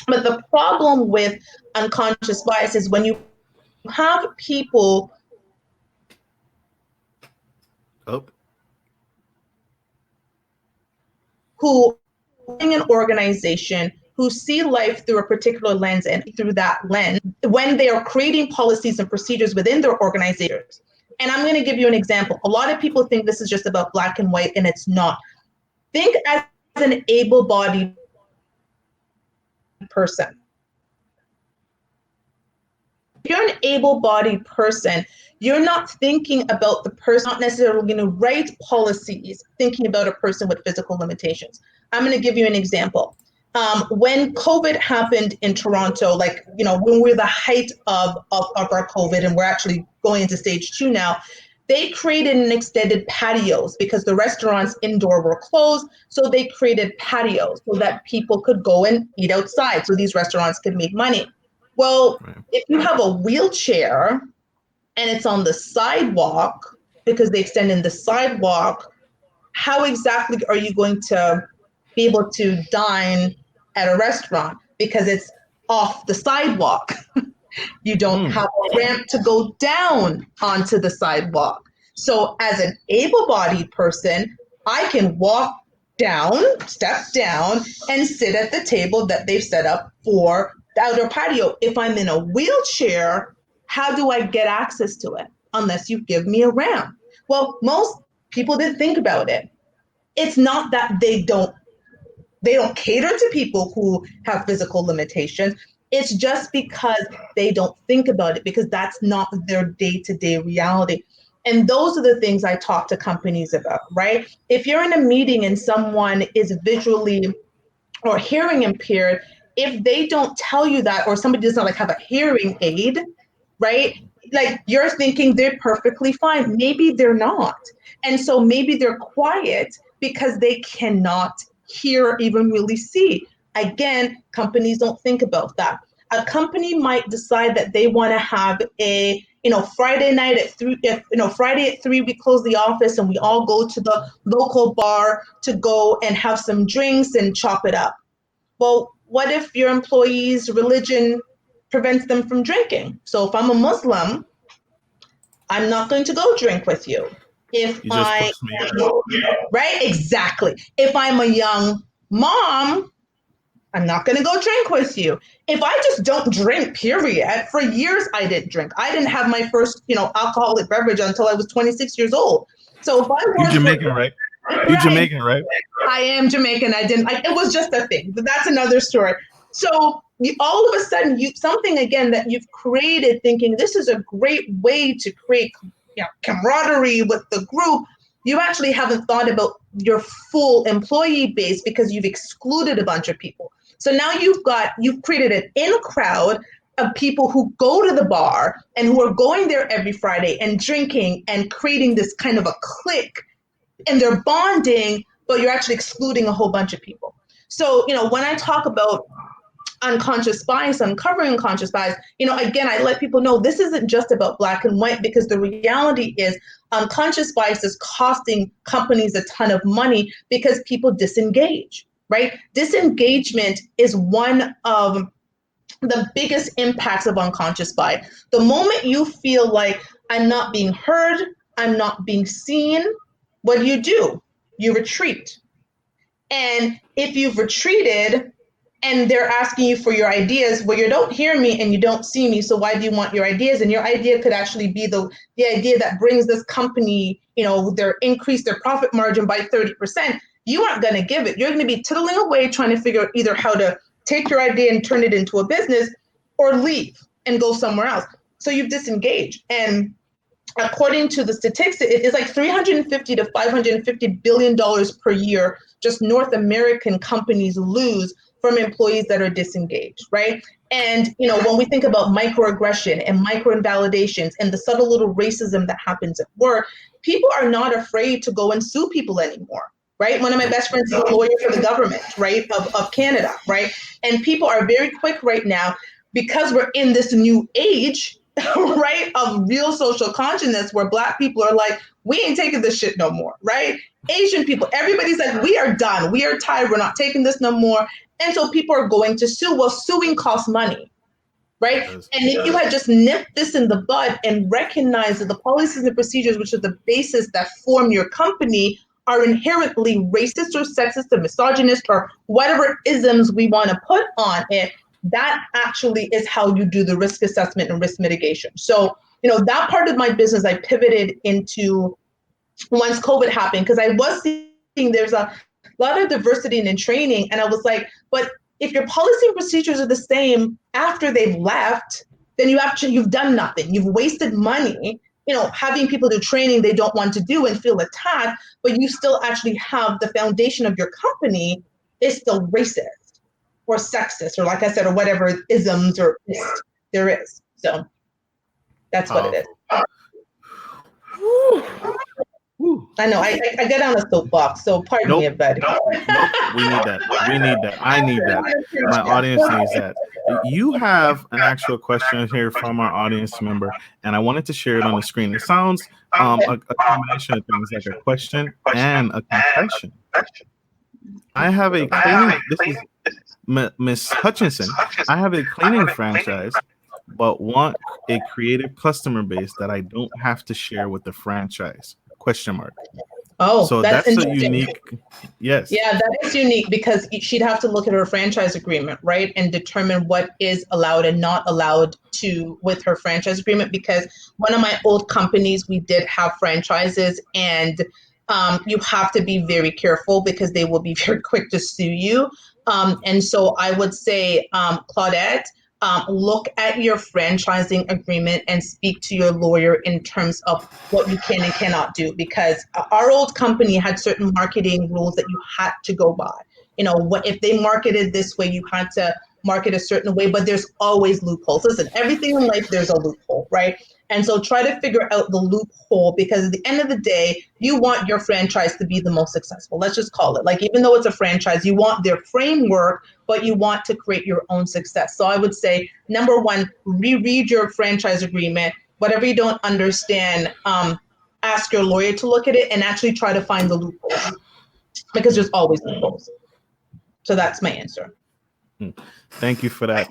But the problem with unconscious bias is when you have people Oh. who in an organization who see life through a particular lens, and through that lens, when they are creating policies and procedures within their organizations. And I'm going to give you an example. A lot of people think this is just about Black and white, and it's not. Think as an able-bodied person. If you're an able-bodied person, you're not thinking about the person, not necessarily going to write policies thinking about a person with physical limitations. I'm going to give you an example. When COVID happened in Toronto, when we're the height of our COVID, and we're actually going into stage 2 now, they created an extended patios because the restaurants indoor were closed. So they created patios so that people could go and eat outside, so these restaurants could make money. Well, Right. if you have a wheelchair and it's on the sidewalk, because they extended the sidewalk, how exactly are you going to be able to dine at a restaurant? Because it's off the sidewalk. You don't have a ramp to go down onto the sidewalk. So as an able-bodied person, I can walk step down, and sit at the table that they've set up for the outdoor patio. If I'm in a wheelchair, how do I get access to it? Unless you give me a ramp. Well, most people didn't think about it. It's not that they don't cater to people who have physical limitations. It's just because they don't think about it, because that's not their day-to-day reality. And those are the things I talk to companies about, right? If you're in a meeting and someone is visually or hearing impaired, if they don't tell you that, or somebody does not like have a hearing aid, right? Like you're thinking they're perfectly fine. Maybe they're not. And so maybe they're quiet because they cannot hear or even really see. Again, companies don't think about that. A company might decide that they want to have a Friday night at 3, if Friday at 3 we close the office and we all go to the local bar to go and have some drinks and chop it up. Well, what if your employee's religion prevents them from drinking? So if I'm a Muslim, I'm not going to go drink with you. If You just I, pushed me out. right, exactly. If I'm a young mom, I'm not going to go drink with you. If I just don't drink, period, for years I didn't drink. I didn't have my first, alcoholic beverage until I was 26 years old. So if I You work Jamaican, right? You right, Jamaican, right? I am Jamaican. It was just a thing, but that's another story. So all of a sudden, something again that you've created, thinking this is a great way to create camaraderie with the group. You actually haven't thought about your full employee base because you've excluded a bunch of people. So now you've created an in crowd of people who go to the bar and who are going there every Friday and drinking and creating this kind of a clique, and they're bonding, but you're actually excluding a whole bunch of people. So, when I talk about unconscious bias, uncovering unconscious bias, again, I let people know this isn't just about black and white, because the reality is unconscious bias is costing companies a ton of money because people disengage, right? Disengagement is one of the biggest impacts of unconscious bias. The moment you feel like I'm not being heard, I'm not being seen, what do? You retreat. And if you've retreated and they're asking you for your ideas, well, you don't hear me and you don't see me, so why do you want your ideas? And your idea could actually be the idea that brings this company, increase their profit margin by 30%. You aren't going to give it. You're going to be titillating away trying to figure out either how to take your idea and turn it into a business, or leave and go somewhere else. So you've disengaged. And according to the statistics, it is like 350 to 550 billion dollars per year just North American companies lose from employees that are disengaged, right? And when we think about microaggression and micro invalidations and the subtle little racism that happens at work, people are not afraid to go and sue people anymore, right? One of my best friends is a lawyer for the government, right, of Canada, right? And people are very quick right now, because we're in this new age, right, of real social consciousness, where black people are like, we ain't taking this shit no more, right? Asian people, everybody's like, we are done, we are tired, we're not taking this no more. And so people are going to sue. Well, suing costs money, right? And if you had just nipped this in the bud and recognized that the policies and procedures, which are the basis that form your company, are inherently racist or sexist or misogynist or whatever isms we want to put on it, that actually is how you do the risk assessment and risk mitigation. So, that part of my business, I pivoted into once COVID happened, because I was seeing there's a lot of diversity in training. And I was like, but if your policy and procedures are the same after they've left, then you've done nothing. You've wasted money, having people do training they don't want to do and feel attacked, but you still actually have the foundation of your company is still racist or sexist, or like I said, or whatever isms or there is. So that's what it is. I know I get on a soapbox, so pardon me, buddy. Nope. We need that. We need that. I need that. My audience needs that. You have an actual question here from our audience member, and I wanted to share it on the screen. It sounds a combination of things, like a question and a confession. I have a cleaning. This is Miss Hutchinson. I have a cleaning franchise, but want a creative customer base that I don't have to share with the franchise. Question mark. Oh, So that's that's a interesting. unique, yes. Yeah, that is unique because she'd have to look at her franchise agreement, right, and determine what is allowed and not allowed to with her franchise agreement. Because one of my old companies, we did have franchises, and you have to be very careful because they will be very quick to sue you. And so I would say, Claudette, look at your franchising agreement and speak to your lawyer in terms of what you can and cannot do, because our old company had certain marketing rules that you had to go by. You know, what if they marketed this way, you had to market a certain way, but there's always loopholes. Listen, everything in life, there's a loophole, right? And so try to figure out the loophole, because at the end of the day, you want your franchise to be the most successful. Let's just call it, like, even though it's a franchise, you want their framework, but you want to create your own success. So I would say, number one, reread your franchise agreement. Whatever you don't understand, ask your lawyer to look at it and actually try to find the loopholes, because there's always loopholes. So that's my answer. Thank you for that.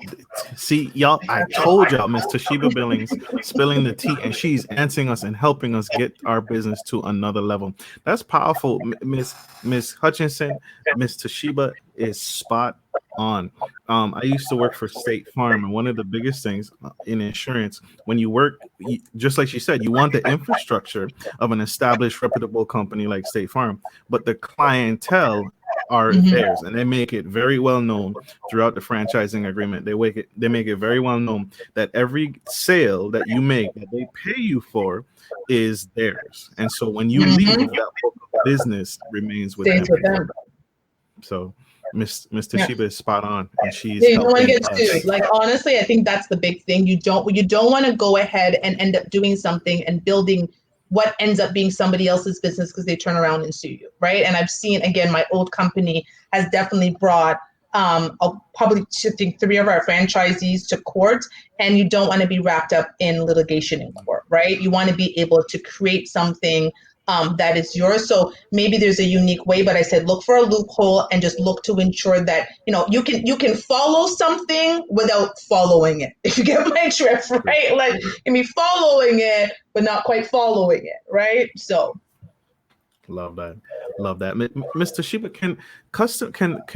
See, y'all, I told y'all, Miss Toshiba Billings spilling the tea, and she's answering us and helping us get our business to another level. That's powerful, Miss Hutchinson. Miss Toshiba is spot on. I used to work for State Farm, and one of the biggest things in insurance, when you work, just like she said, you want the infrastructure of an established, reputable company like State Farm, but the clientele are Mm-hmm. theirs, and they make it very well known throughout the franchising agreement. They make it very well known that every sale that you make that they pay you for is theirs. And so when you Mm-hmm. leave, that book of business remains with Stays them. with them. So Miss Yeah. Toshiba is spot on, and she's Yeah, you don't want to helping get sued. us. Like, honestly, I think that's the big thing. You don't want to go ahead and end up doing something and building what ends up being somebody else's business because they turn around and sue you, right? And I've seen, again, my old company has definitely brought probably shifting 3 of our franchisees to court, and you don't want to be wrapped up in litigation in court, right? You want to be able to create something that is yours. So maybe there's a unique way, but I said look for a loophole and just look to ensure that you can follow something without following it. If you get my drift, right? Like, you can be following it but not quite following it, right? So Love that. Love that. Mr. Shiba, can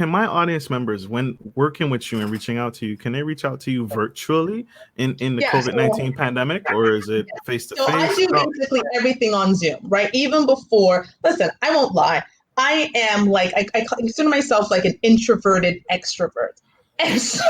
my audience members, when working with you and reaching out to you, can they reach out to you virtually in the yeah, COVID-19 pandemic, or is it face to so I face? do basically everything on Zoom, right? Even before, listen, I won't lie. I am like, I consider myself like an introverted extrovert. And so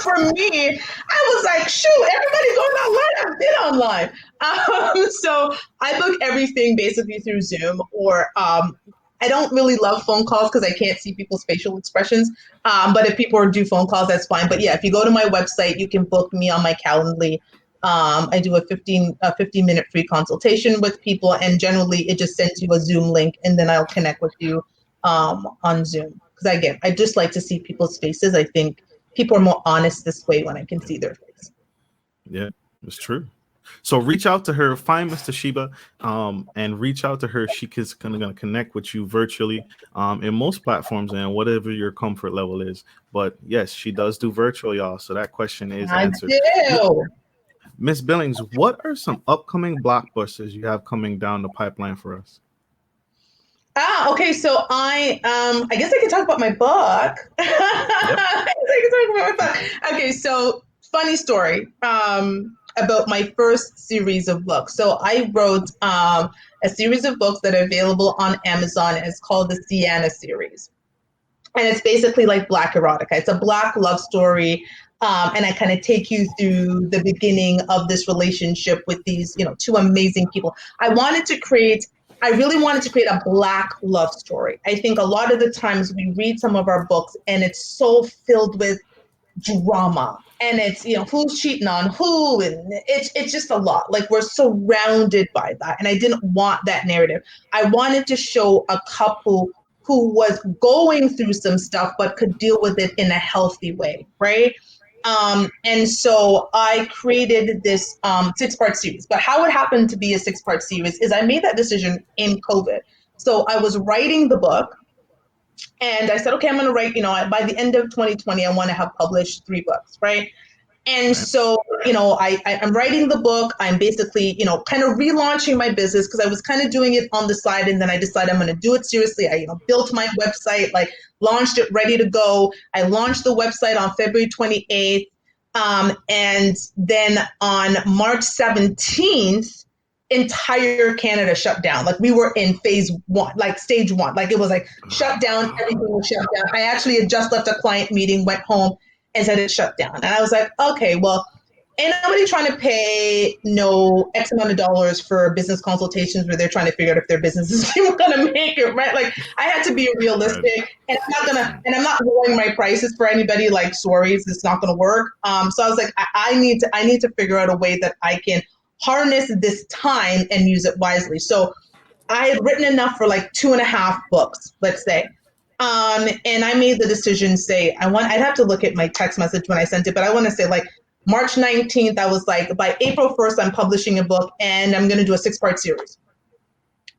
for me, I was like, shoot, everybody's going online. I've been online. So I book everything basically through Zoom, or I don't really love phone calls because I can't see people's facial expressions. But if people do phone calls, that's fine. But yeah, if you go to my website, you can book me on my Calendly. I do a 15-minute free consultation with people, and generally it just sends you a Zoom link, and then I'll connect with you on Zoom. Because again, I just like to see people's faces. I think people are more honest this way when I can see their face. Yeah, it's true. So reach out to her, find Mr. Shiba, and reach out to her. She is gonna connect with you virtually in most platforms and whatever your comfort level is. But yes, she does do virtual, y'all. So that question is I answered. do. Miss Billings, what are some upcoming blockbusters you have coming down the pipeline for us? Okay. So I guess I can talk about my book. Yep. I guess I can talk about my book. Okay. So funny story about my first series of books. So I wrote a series of books that are available on Amazon. And it's called the Sienna series, and it's basically like Black erotica. It's a Black love story. And I kind of take you through the beginning of this relationship with these, 2 amazing people. I really wanted to create a Black love story. I think a lot of the times we read some of our books and it's so filled with drama, and it's, who's cheating on who, and it's just a lot. Like, we're surrounded by that, and I didn't want that narrative. I wanted to show a couple who was going through some stuff but could deal with it in a healthy way, right? And so I created this 6-part series. But how it happened to be a 6-part series is I made that decision in COVID. So I was writing the book, and I said, okay, I'm going to write, by the end of 2020, I want to have published 3 books, right? And Right. so, I'm writing the book. I'm basically, kind of relaunching my business because I was kind of doing it on the side. And then I decided I'm going to do it seriously. I, built my website, like launched it ready to go. I launched the website on February 28th. And then on March 17th, entire Canada shut down. Like we were in phase one, like stage one. Like it was like shut down, everything was shut down. I actually had just left a client meeting, went home and said it shut down. And I was like, okay, well, ain't nobody trying to pay no X amount of dollars for business consultations where they're trying to figure out if their business is even gonna make it, right? Like I had to be Right. realistic and I'm not lowering my prices for anybody, like sorry, it's not gonna work. So I was like, I need to figure out a way that I can harness this time and use it wisely. So I had written enough for like 2.5 books, let's say. And I made the decision, say, I'd have to look at my text message when I sent it, but I want to say like March 19th, I was like, by April 1st, I'm publishing a book and I'm going to do a 6-part series.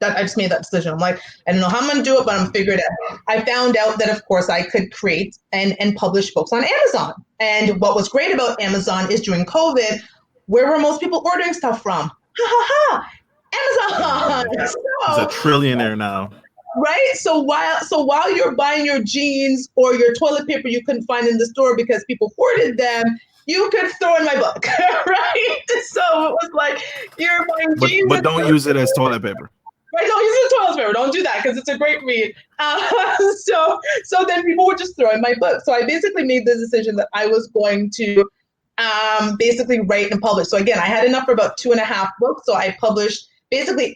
That I just made that decision. I'm like, I don't know how I'm going to do it, but I'm figuring it out. I found out that, of course, I could create and publish books on Amazon. And what was great about Amazon is during COVID, where were most people ordering stuff from? Ha ha ha, Amazon. He's a So trillionaire now. right? So while you're buying your jeans or your toilet paper you couldn't find in the store because people hoarded them, you could throw in my book, right? So it was like you're buying jeans But and don't use it as toilet paper. right, don't use the toilet paper. Don't do that because it's a great read. So then people would just throw in my book. So I basically made the decision that I was going to basically write and publish. So again, I had enough for about 2.5 books. So I published basically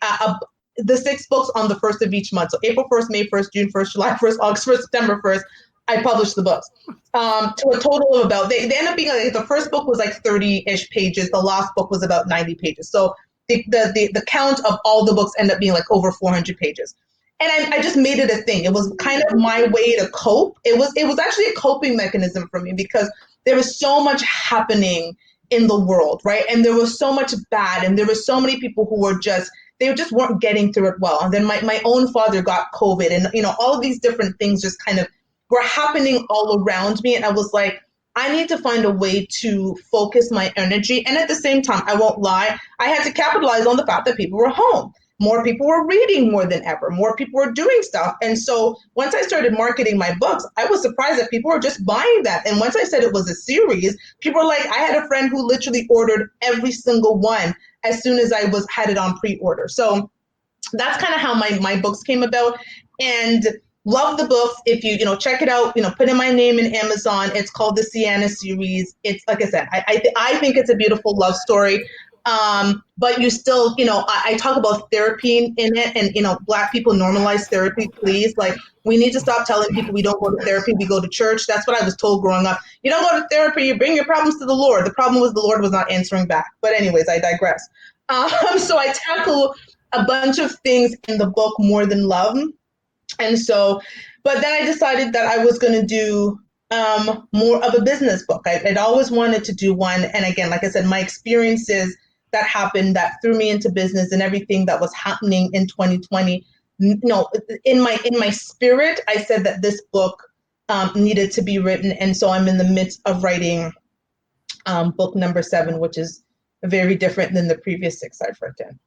the 6 books on the first of each month. So April 1st, May 1st, June 1st, July 1st, August 1st, September 1st, I published the books. To a total of about, they end up being like, the first book was like 30-ish pages. The last book was about 90 pages. So the count of all the books end up being like over 400 pages. And I just made it a thing. It was kind of my way to cope. It was actually a coping mechanism for me because there was so much happening in the world, right? And there was so much bad, and there were so many people who were they just weren't getting through it well. And then my own father got COVID, and all of these different things just kind of were happening all around me. And I was like, I need to find a way to focus my energy. And at the same time, I won't lie, I had to capitalize on the fact that people were home. More people were reading more than ever. More people were doing stuff. And so once I started marketing my books, I was surprised that people were just buying that. And once I said it was a series, people were like, I had a friend who literally ordered every single one as soon as I had it on pre-order. So that's kind of how my books came about. And love the books. If you check it out, put in my name in Amazon. It's called the Sienna series. It's like I said, I think it's a beautiful love story. But you still, I talk about therapy in it, and Black people normalize therapy, please. Like we need to stop telling people we don't go to therapy, we go to church. That's what I was told growing up. You don't go to therapy, you bring your problems to the Lord. The problem was the Lord was not answering back. But anyways, I digress. So I tackle a bunch of things in the book more than love. And so, but then I decided that I was going to do more of a business book. I'd always wanted to do one. And again, like I said, my experiences that happened that threw me into business and everything that was happening in 2020. No, in my spirit, I said that this book needed to be written. And so I'm in the midst of writing book number 7, which is very different than the previous 6 I've written.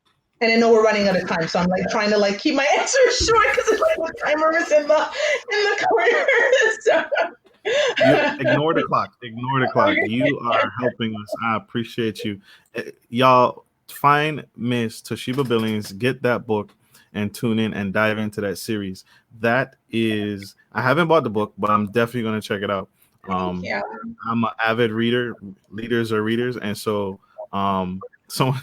And I know we're running out of time, so I'm like trying to keep my answers short because it's like the timer is in the corner. Ignore the clock. Ignore the clock. You are helping us. I appreciate you. Y'all find Miss Toshiba Billings, get that book, and tune in and dive into that series. That is, I haven't bought the book, but I'm definitely going to check it out. Yeah. I'm an avid reader. Leaders are readers, and so someone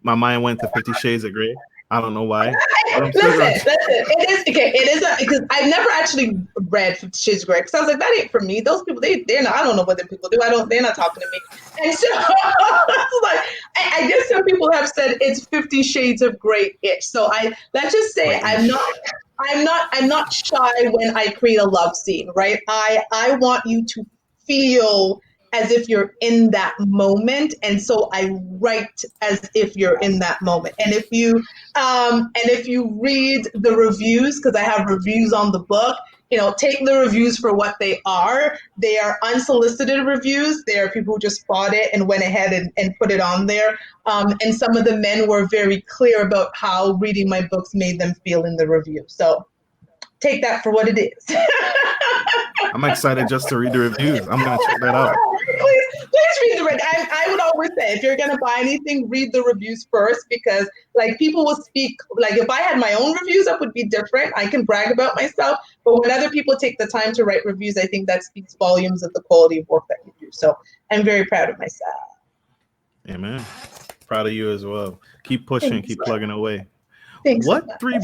my mind went to 50 Shades of Grey. I don't know why. But I'm still Listen. It is okay. It is because I've never actually read 50 Shades of Grey because I was like, that ain't for me. Those people, they're not. I don't know what the people do. They're not talking to me. And so, like, I guess some people have said it's 50 Shades of Grey-ish. So let's just say I'm not shy when I create a love scene, right? I want you to feel as if you're in that moment. And so I write as if you're in that moment. And if you read the reviews, because I have reviews on the book, take the reviews for what they are. They are unsolicited reviews. They are people who just bought it and went ahead and put it on there. And some of the men were very clear about how reading my books made them feel in the review. So take that for what it is. I'm excited just to read the reviews. I'm going to check that out. Please read the reviews. I would always say, if you're going to buy anything, read the reviews first, because like people will speak, like if I had my own reviews, that would be different. I can brag about myself. But when other people take the time to write reviews, I think that speaks volumes of the quality of work that you do. So I'm very proud of myself. Amen. Proud of you as well. Keep pushing, Thanks, keep plugging away. Thanks. What three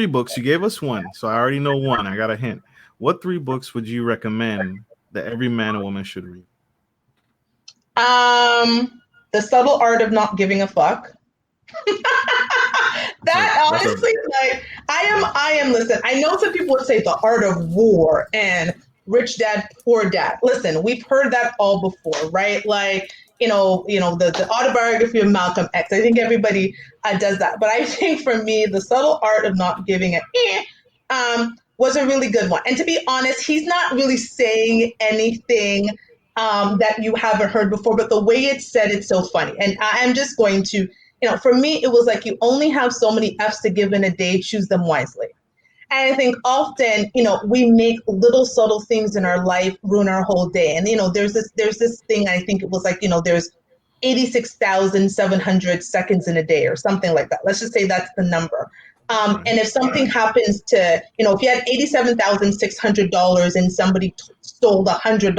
books? You gave us one, so I already know one. I got a hint. What 3 books would you recommend that every man and woman should read? The Subtle Art of Not Giving a Fuck. That honestly, like, I am. Listen, I know some people would say The Art of War and Rich Dad Poor Dad. Listen, we've heard that all before, right? Like, the autobiography of Malcolm X. I think everybody does that, but I think for me, The Subtle Art of Not Giving was a really good one. And to be honest, he's not really saying anything that you haven't heard before, but the way it's said, it's so funny. And I'm just going to, for me, it was like, you only have so many F's to give in a day, choose them wisely. And I think often, we make little subtle things in our life ruin our whole day. And, there's this thing, I think it was like, there's 86,700 seconds in a day or something like that. Let's just say that's the number. And if something happens to, if you had $87,600 and somebody stole $100,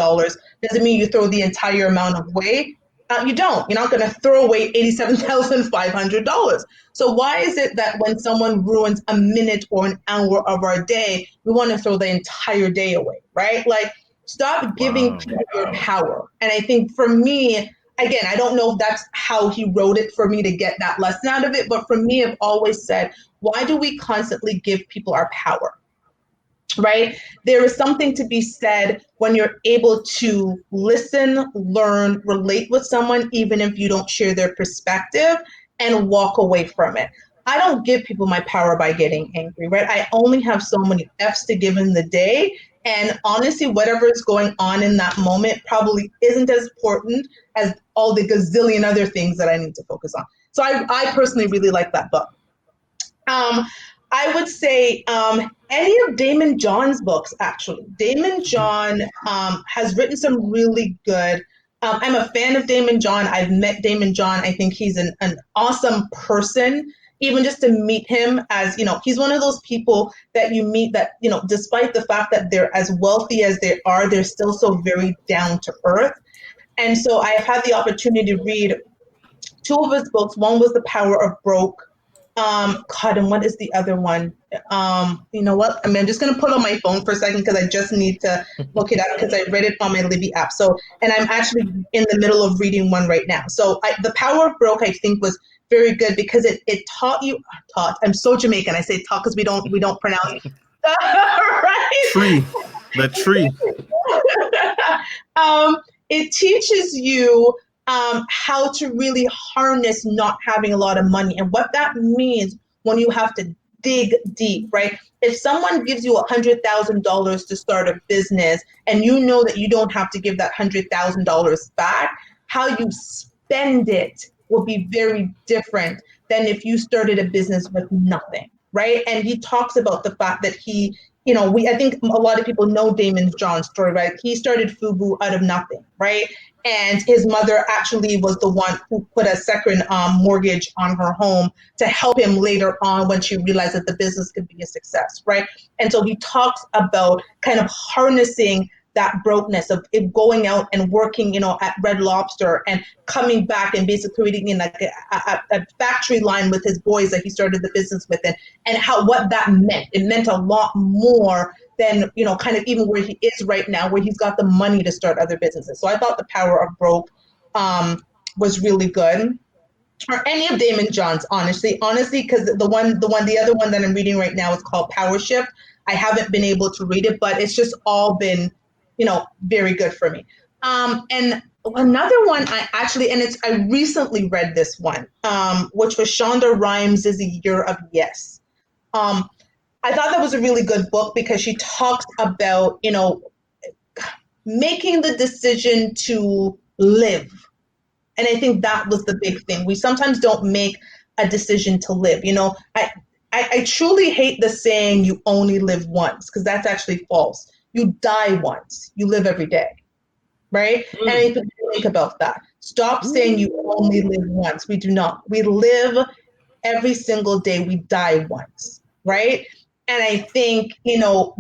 doesn't mean you throw the entire amount away. You don't. You're not going to throw away $87,500. So why is it that when someone ruins a minute or an hour of our day, we want to throw the entire day away, right? Like, stop giving people your power. And I think for me, again, I don't know if that's how he wrote it for me to get that lesson out of it, but for me, I've always said, why do we constantly give people our power? Right? There is something to be said when you're able to listen, learn, relate with someone, even if you don't share their perspective, and walk away from it. I don't give people my power by getting angry, right? I only have so many F's to give in the day. And honestly, whatever is going on in that moment probably isn't as important as all the gazillion other things that I need to focus on. So I personally really like that book. I would say any of Damon John's books, actually. Damon John has written some really good. I'm a fan of Damon John. I've met Damon John. I think he's an awesome person. Even just to meet him, as he's one of those people that you meet that, despite the fact that they're as wealthy as they are, they're still so very down to earth. And so I've had the opportunity to read 2 of his books. One was The Power of Broke. God, and what is the other one? You know what? I mean, I'm just going to put on my phone for a second because I just need to look it up because I read it on my Libby app. So, and I'm actually in the middle of reading one right now. So The Power of Broke, I think, was very good because it taught. I'm so Jamaican. I say taught because we don't pronounce. Right? Tree. The tree. It teaches you how to really harness not having a lot of money and what that means when you have to dig deep, right? If someone gives you $100,000 to start a business and you know that you don't have to give that $100,000 back, how you spend it will be very different than if you started a business with nothing, right? And he talks about the fact that I think a lot of people know Damon John's story, right? He started Fubu out of nothing, right? And his mother actually was the one who put a second mortgage on her home to help him later on when she realized that the business could be a success, right? And so he talks about kind of harnessing that brokenness of it going out and working, at Red Lobster and coming back and basically creating in like a factory line with his boys that he started the business with, and what that meant. It meant a lot more than, kind of even where he is right now, where he's got the money to start other businesses. So I thought The Power of Broke was really good. Or any of Damon John's, honestly, because the other one that I'm reading right now is called Power Shift. I haven't been able to read it, but it's just all been very good for me. And another one I recently read this one, which was Shonda Rhimes' A Year of Yes. Um, I thought that was a really good book because she talks about, making the decision to live. And I think that was the big thing. We sometimes don't make a decision to live. I truly hate the saying you only live once, because that's actually false. You die once, you live every day, right? And I think about that. Stop saying you only live once. We do not. We live every single day. We die once, right? And I think,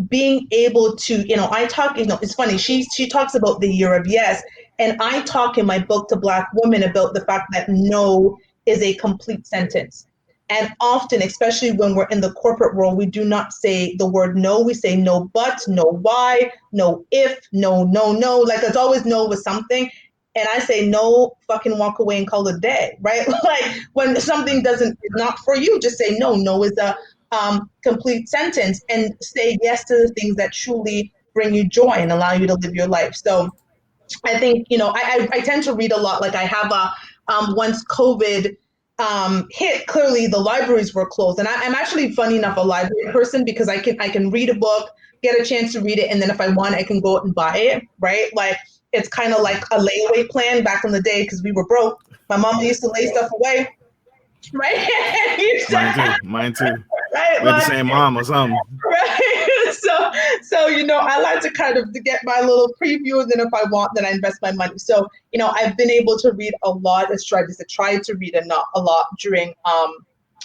being able to, I talk, it's funny, she talks about the year of yes. And I talk in my book to Black women about the fact that no is a complete sentence. And often, especially when we're in the corporate world, we do not say the word no. We say no, but, no, why, no, if, no, no, no. Like there's always no with something. And I say no, fucking walk away and call it a day, right? Like when something doesn't not for you, just say no. No is a complete sentence, and say yes to the things that truly bring you joy and allow you to live your life. So I think, I tend to read a lot. Like I have once COVID hit, clearly the libraries were closed. And I'm actually, funny enough, a library person, because I can read a book, get a chance to read it, and then if I want, I can go out and buy it, right? Like it's kind of like a layaway plan back in the day, because we were broke. My mom used to lay stuff away, right? Mine too. Right? We had the Like, same mom or something. right. So I like to kind of to get my little preview, and then if I want, then I invest my money. So I've been able to read a lot. I tried to read a lot during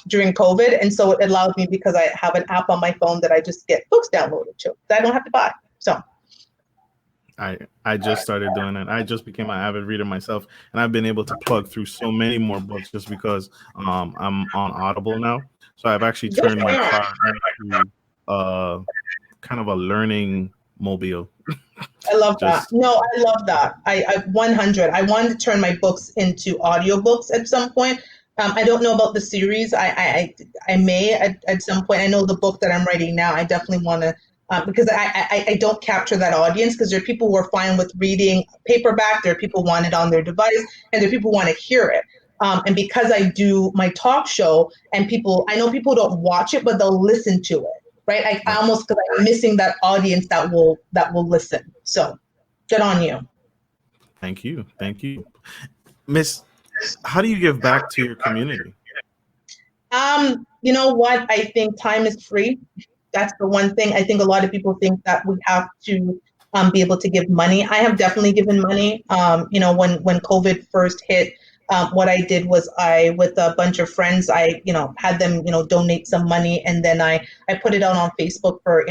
COVID, and so it allows me, because I have an app on my phone that I just get books downloaded to that I don't have to buy. So I just started doing it. I just became an avid reader myself, and I've been able to plug through so many more books just because I'm on Audible now. So I've actually turned my car into kind of a learning mobile. I love that. Just No, I love that. I 100. I wanted to turn my books into audiobooks at some point. I don't know about the series. I may at some point. I know the book that I'm writing now. I definitely want to, because I don't capture that audience, because there are people who are fine with reading paperback. There are people who want it on their device, and there are people who want to hear it. And because I do my talk show, and I know people don't watch it, but they'll listen to it. Right? I almost feel like I'm missing that audience that will listen. So good on you. thank you, Miss. How do you give back to your community? You know what? I think time is free. That's the one thing. I think a lot of people think that we have to be able to give money. I have definitely given money. When COVID first hit, what I did was with a bunch of friends, I had them donate some money, and then I put it out on Facebook for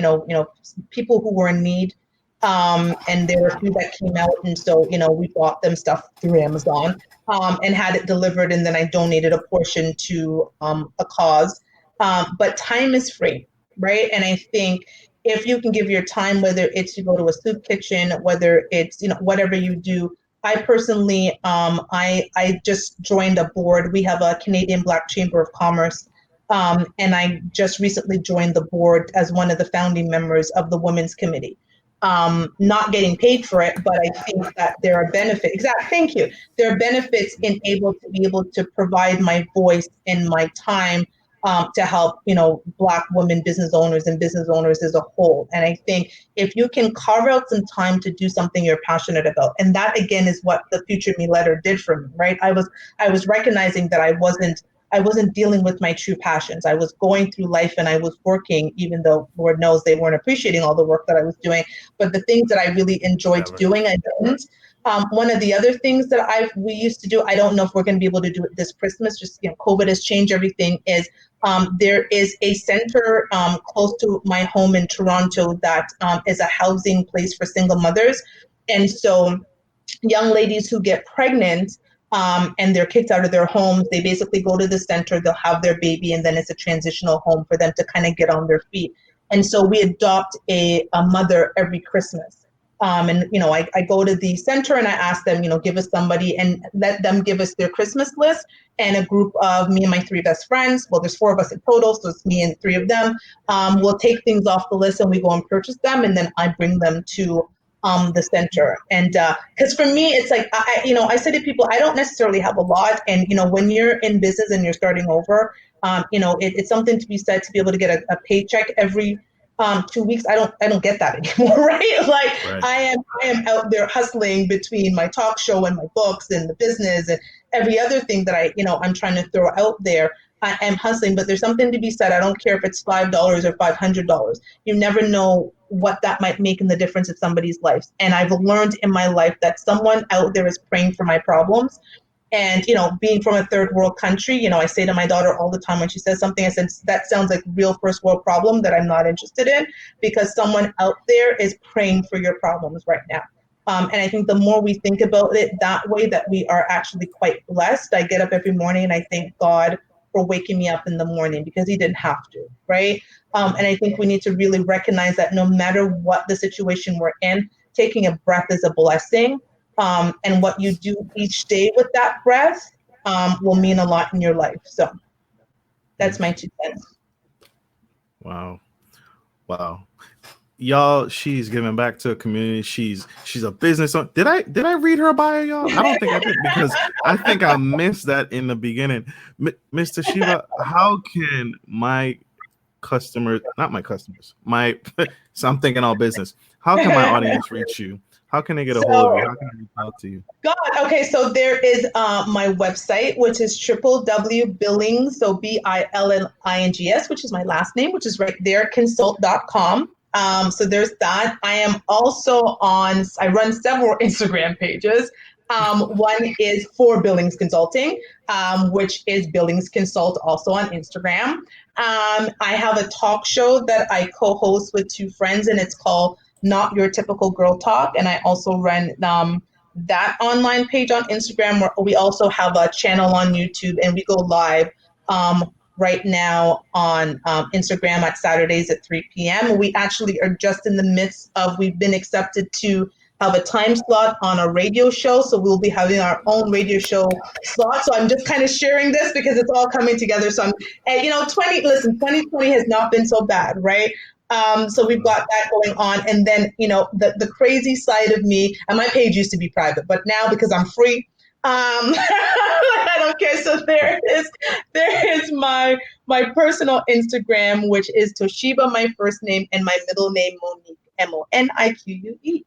people who were in need. And there were a few that came out, and so we bought them stuff through Amazon, and had it delivered, and then I donated a portion to a cause. But time is free, right? And I think if you can give your time, whether it's to go to a soup kitchen, whether it's whatever you do. I personally, I just joined a board. We have a Canadian Black Chamber of Commerce, and I just recently joined the board as one of the founding members of the Women's Committee. Not getting paid for it, but I think that there are benefits. Exactly. Thank you. There are benefits in be able to provide my voice and my time to help, Black women business owners and business owners as a whole. And I think if you can carve out some time to do something you're passionate about, and that again is what the Future Me letter did for me, right? I was recognizing that I wasn't dealing with my true passions. I was going through life and I was working, even though Lord knows they weren't appreciating all the work that I was doing. But the things that I really enjoyed doing, I didn't. One of the other things that we used to do, I don't know if we're going to be able to do it this Christmas, just COVID has changed everything, is there is a center close to my home in Toronto that is a housing place for single mothers. And so young ladies who get pregnant and they're kicked out of their homes, they basically go to the center, they'll have their baby, and then it's a transitional home for them to kind of get on their feet. And so we adopt a mother every Christmas. And I go to the center and I ask them, give us somebody, and let them give us their Christmas list, and a group of me and my three best friends, well, there's four of us in total, so it's me and three of them, we'll take things off the list and we go and purchase them, and then I bring them to the center. And because for me, it's like, I say to people, I don't necessarily have a lot. And, when you're in business and you're starting over, it's something to be said to be able to get a paycheck every 2 weeks. I don't get that anymore, right? Like Right. I am out there hustling between my talk show and my books and the business and every other thing that I'm trying to throw out there. I am hustling, but there's something to be said. I don't care if it's $5 or $500. You never know what that might make in the difference in somebody's life. And I've learned in my life that someone out there is praying for my problems. And, being from a third world country, I say to my daughter all the time when she says something, I said, that sounds like real first world problem that I'm not interested in, because someone out there is praying for your problems right now. And I think the more we think about it that way, that we are actually quite blessed. I get up every morning and I thank God for waking me up in the morning, because he didn't have to, right? And I think we need to really recognize that no matter what the situation we're in, taking a breath is a blessing. And what you do each day with that breath will mean a lot in your life. So that's my Yes. 2 cents. Wow. Wow. Y'all, she's giving back to a community. She's a business owner. Did I read her bio, y'all? I don't think I did, because I think I missed that in the beginning. Miss Toshiba, how can my customers, not my customers, my so I'm thinking all business. How can my audience reach you? How can they get a hold of So you? How can they reach out to you? God, okay, so there is my website, which is www.billings, so Billings, which is my last name, which is right there, consult.com. So there's that. I am also I run several Instagram pages. One is for Billings Consulting, which is Billings Consult, also on Instagram. I have a talk show that I co-host with two friends, and it's called Not Your Typical Girl Talk. And I also run that online page on Instagram, where we also have a channel on YouTube, and we go live right now on Instagram at Saturdays at 3 p.m. We actually are just in the midst of, we've been accepted to have a time slot on a radio show. So we'll be having our own radio show slot. So I'm just kind of sharing this because it's all coming together. So and 2020 has not been so bad, right? So we've got that going on. And then, the crazy side of me, and my page used to be private, but now because I'm free, I don't care. So there is my personal Instagram, which is Toshiba, my first name, and my middle name, Monique, Monique.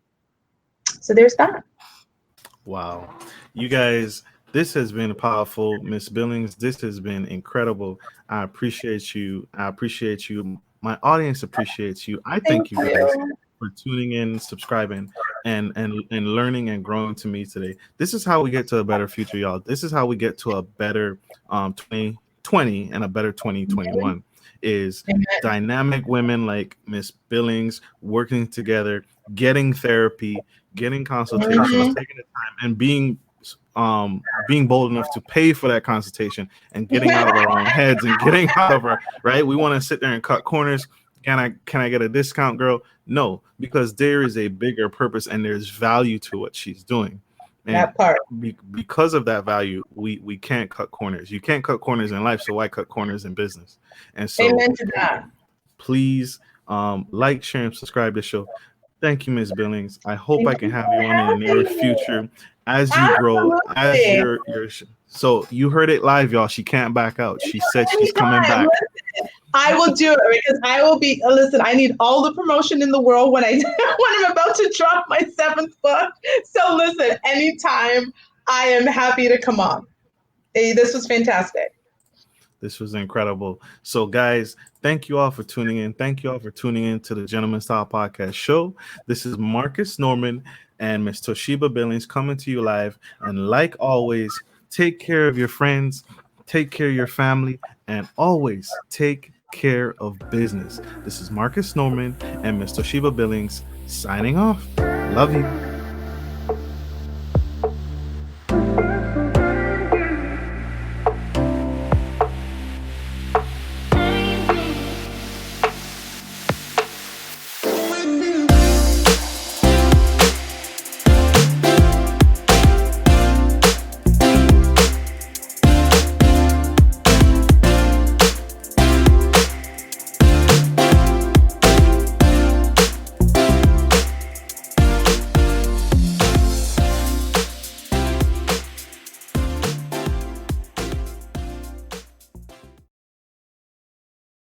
So there's that. Wow. You guys, this has been powerful, Miss Billings. This has been incredible. I appreciate you. I appreciate you. My audience appreciates you. I Thank thank you guys you. for tuning in, subscribing, and learning and growing to me today. This is how we get to a better future, y'all. This is how we get to a better 2020 and a better 2021. Is Amen. dynamic women like Miss Billings working together, getting therapy, getting consultations, Mhm. taking the time, and being bold enough to pay for that consultation, and getting out of our own heads, and getting out of our right. We want to sit there and cut corners. Can I get a discount, girl? No, because there is a bigger purpose and there's value to what she's doing. And That part. because of that value, we can't cut corners. You can't cut corners in life, so why cut corners in business? And so Amen to that. please like, share, and subscribe to the show. Thank you, Miss Billings. I hope Thank I can you have for you on in the near having me. future as you grow, as Absolutely. your. So you heard it live, y'all. She can't back out. She said she's coming Anytime. back. Listen, I will do it because I will be. Listen, I need all the promotion in the world when I when I'm about to drop my seventh book. So listen, anytime, I am happy to come on. Hey, this was fantastic. This was incredible. So, guys, thank you all for tuning in. Thank you all for tuning in to the Gentleman Style Podcast show. This is Marcus Norman and Miss Toshiba Billings coming to you live. And like always, take care of your friends, take care of your family, and always take care of business. This is Marcus Norman and Miss Toshiba Billings signing off. Love you.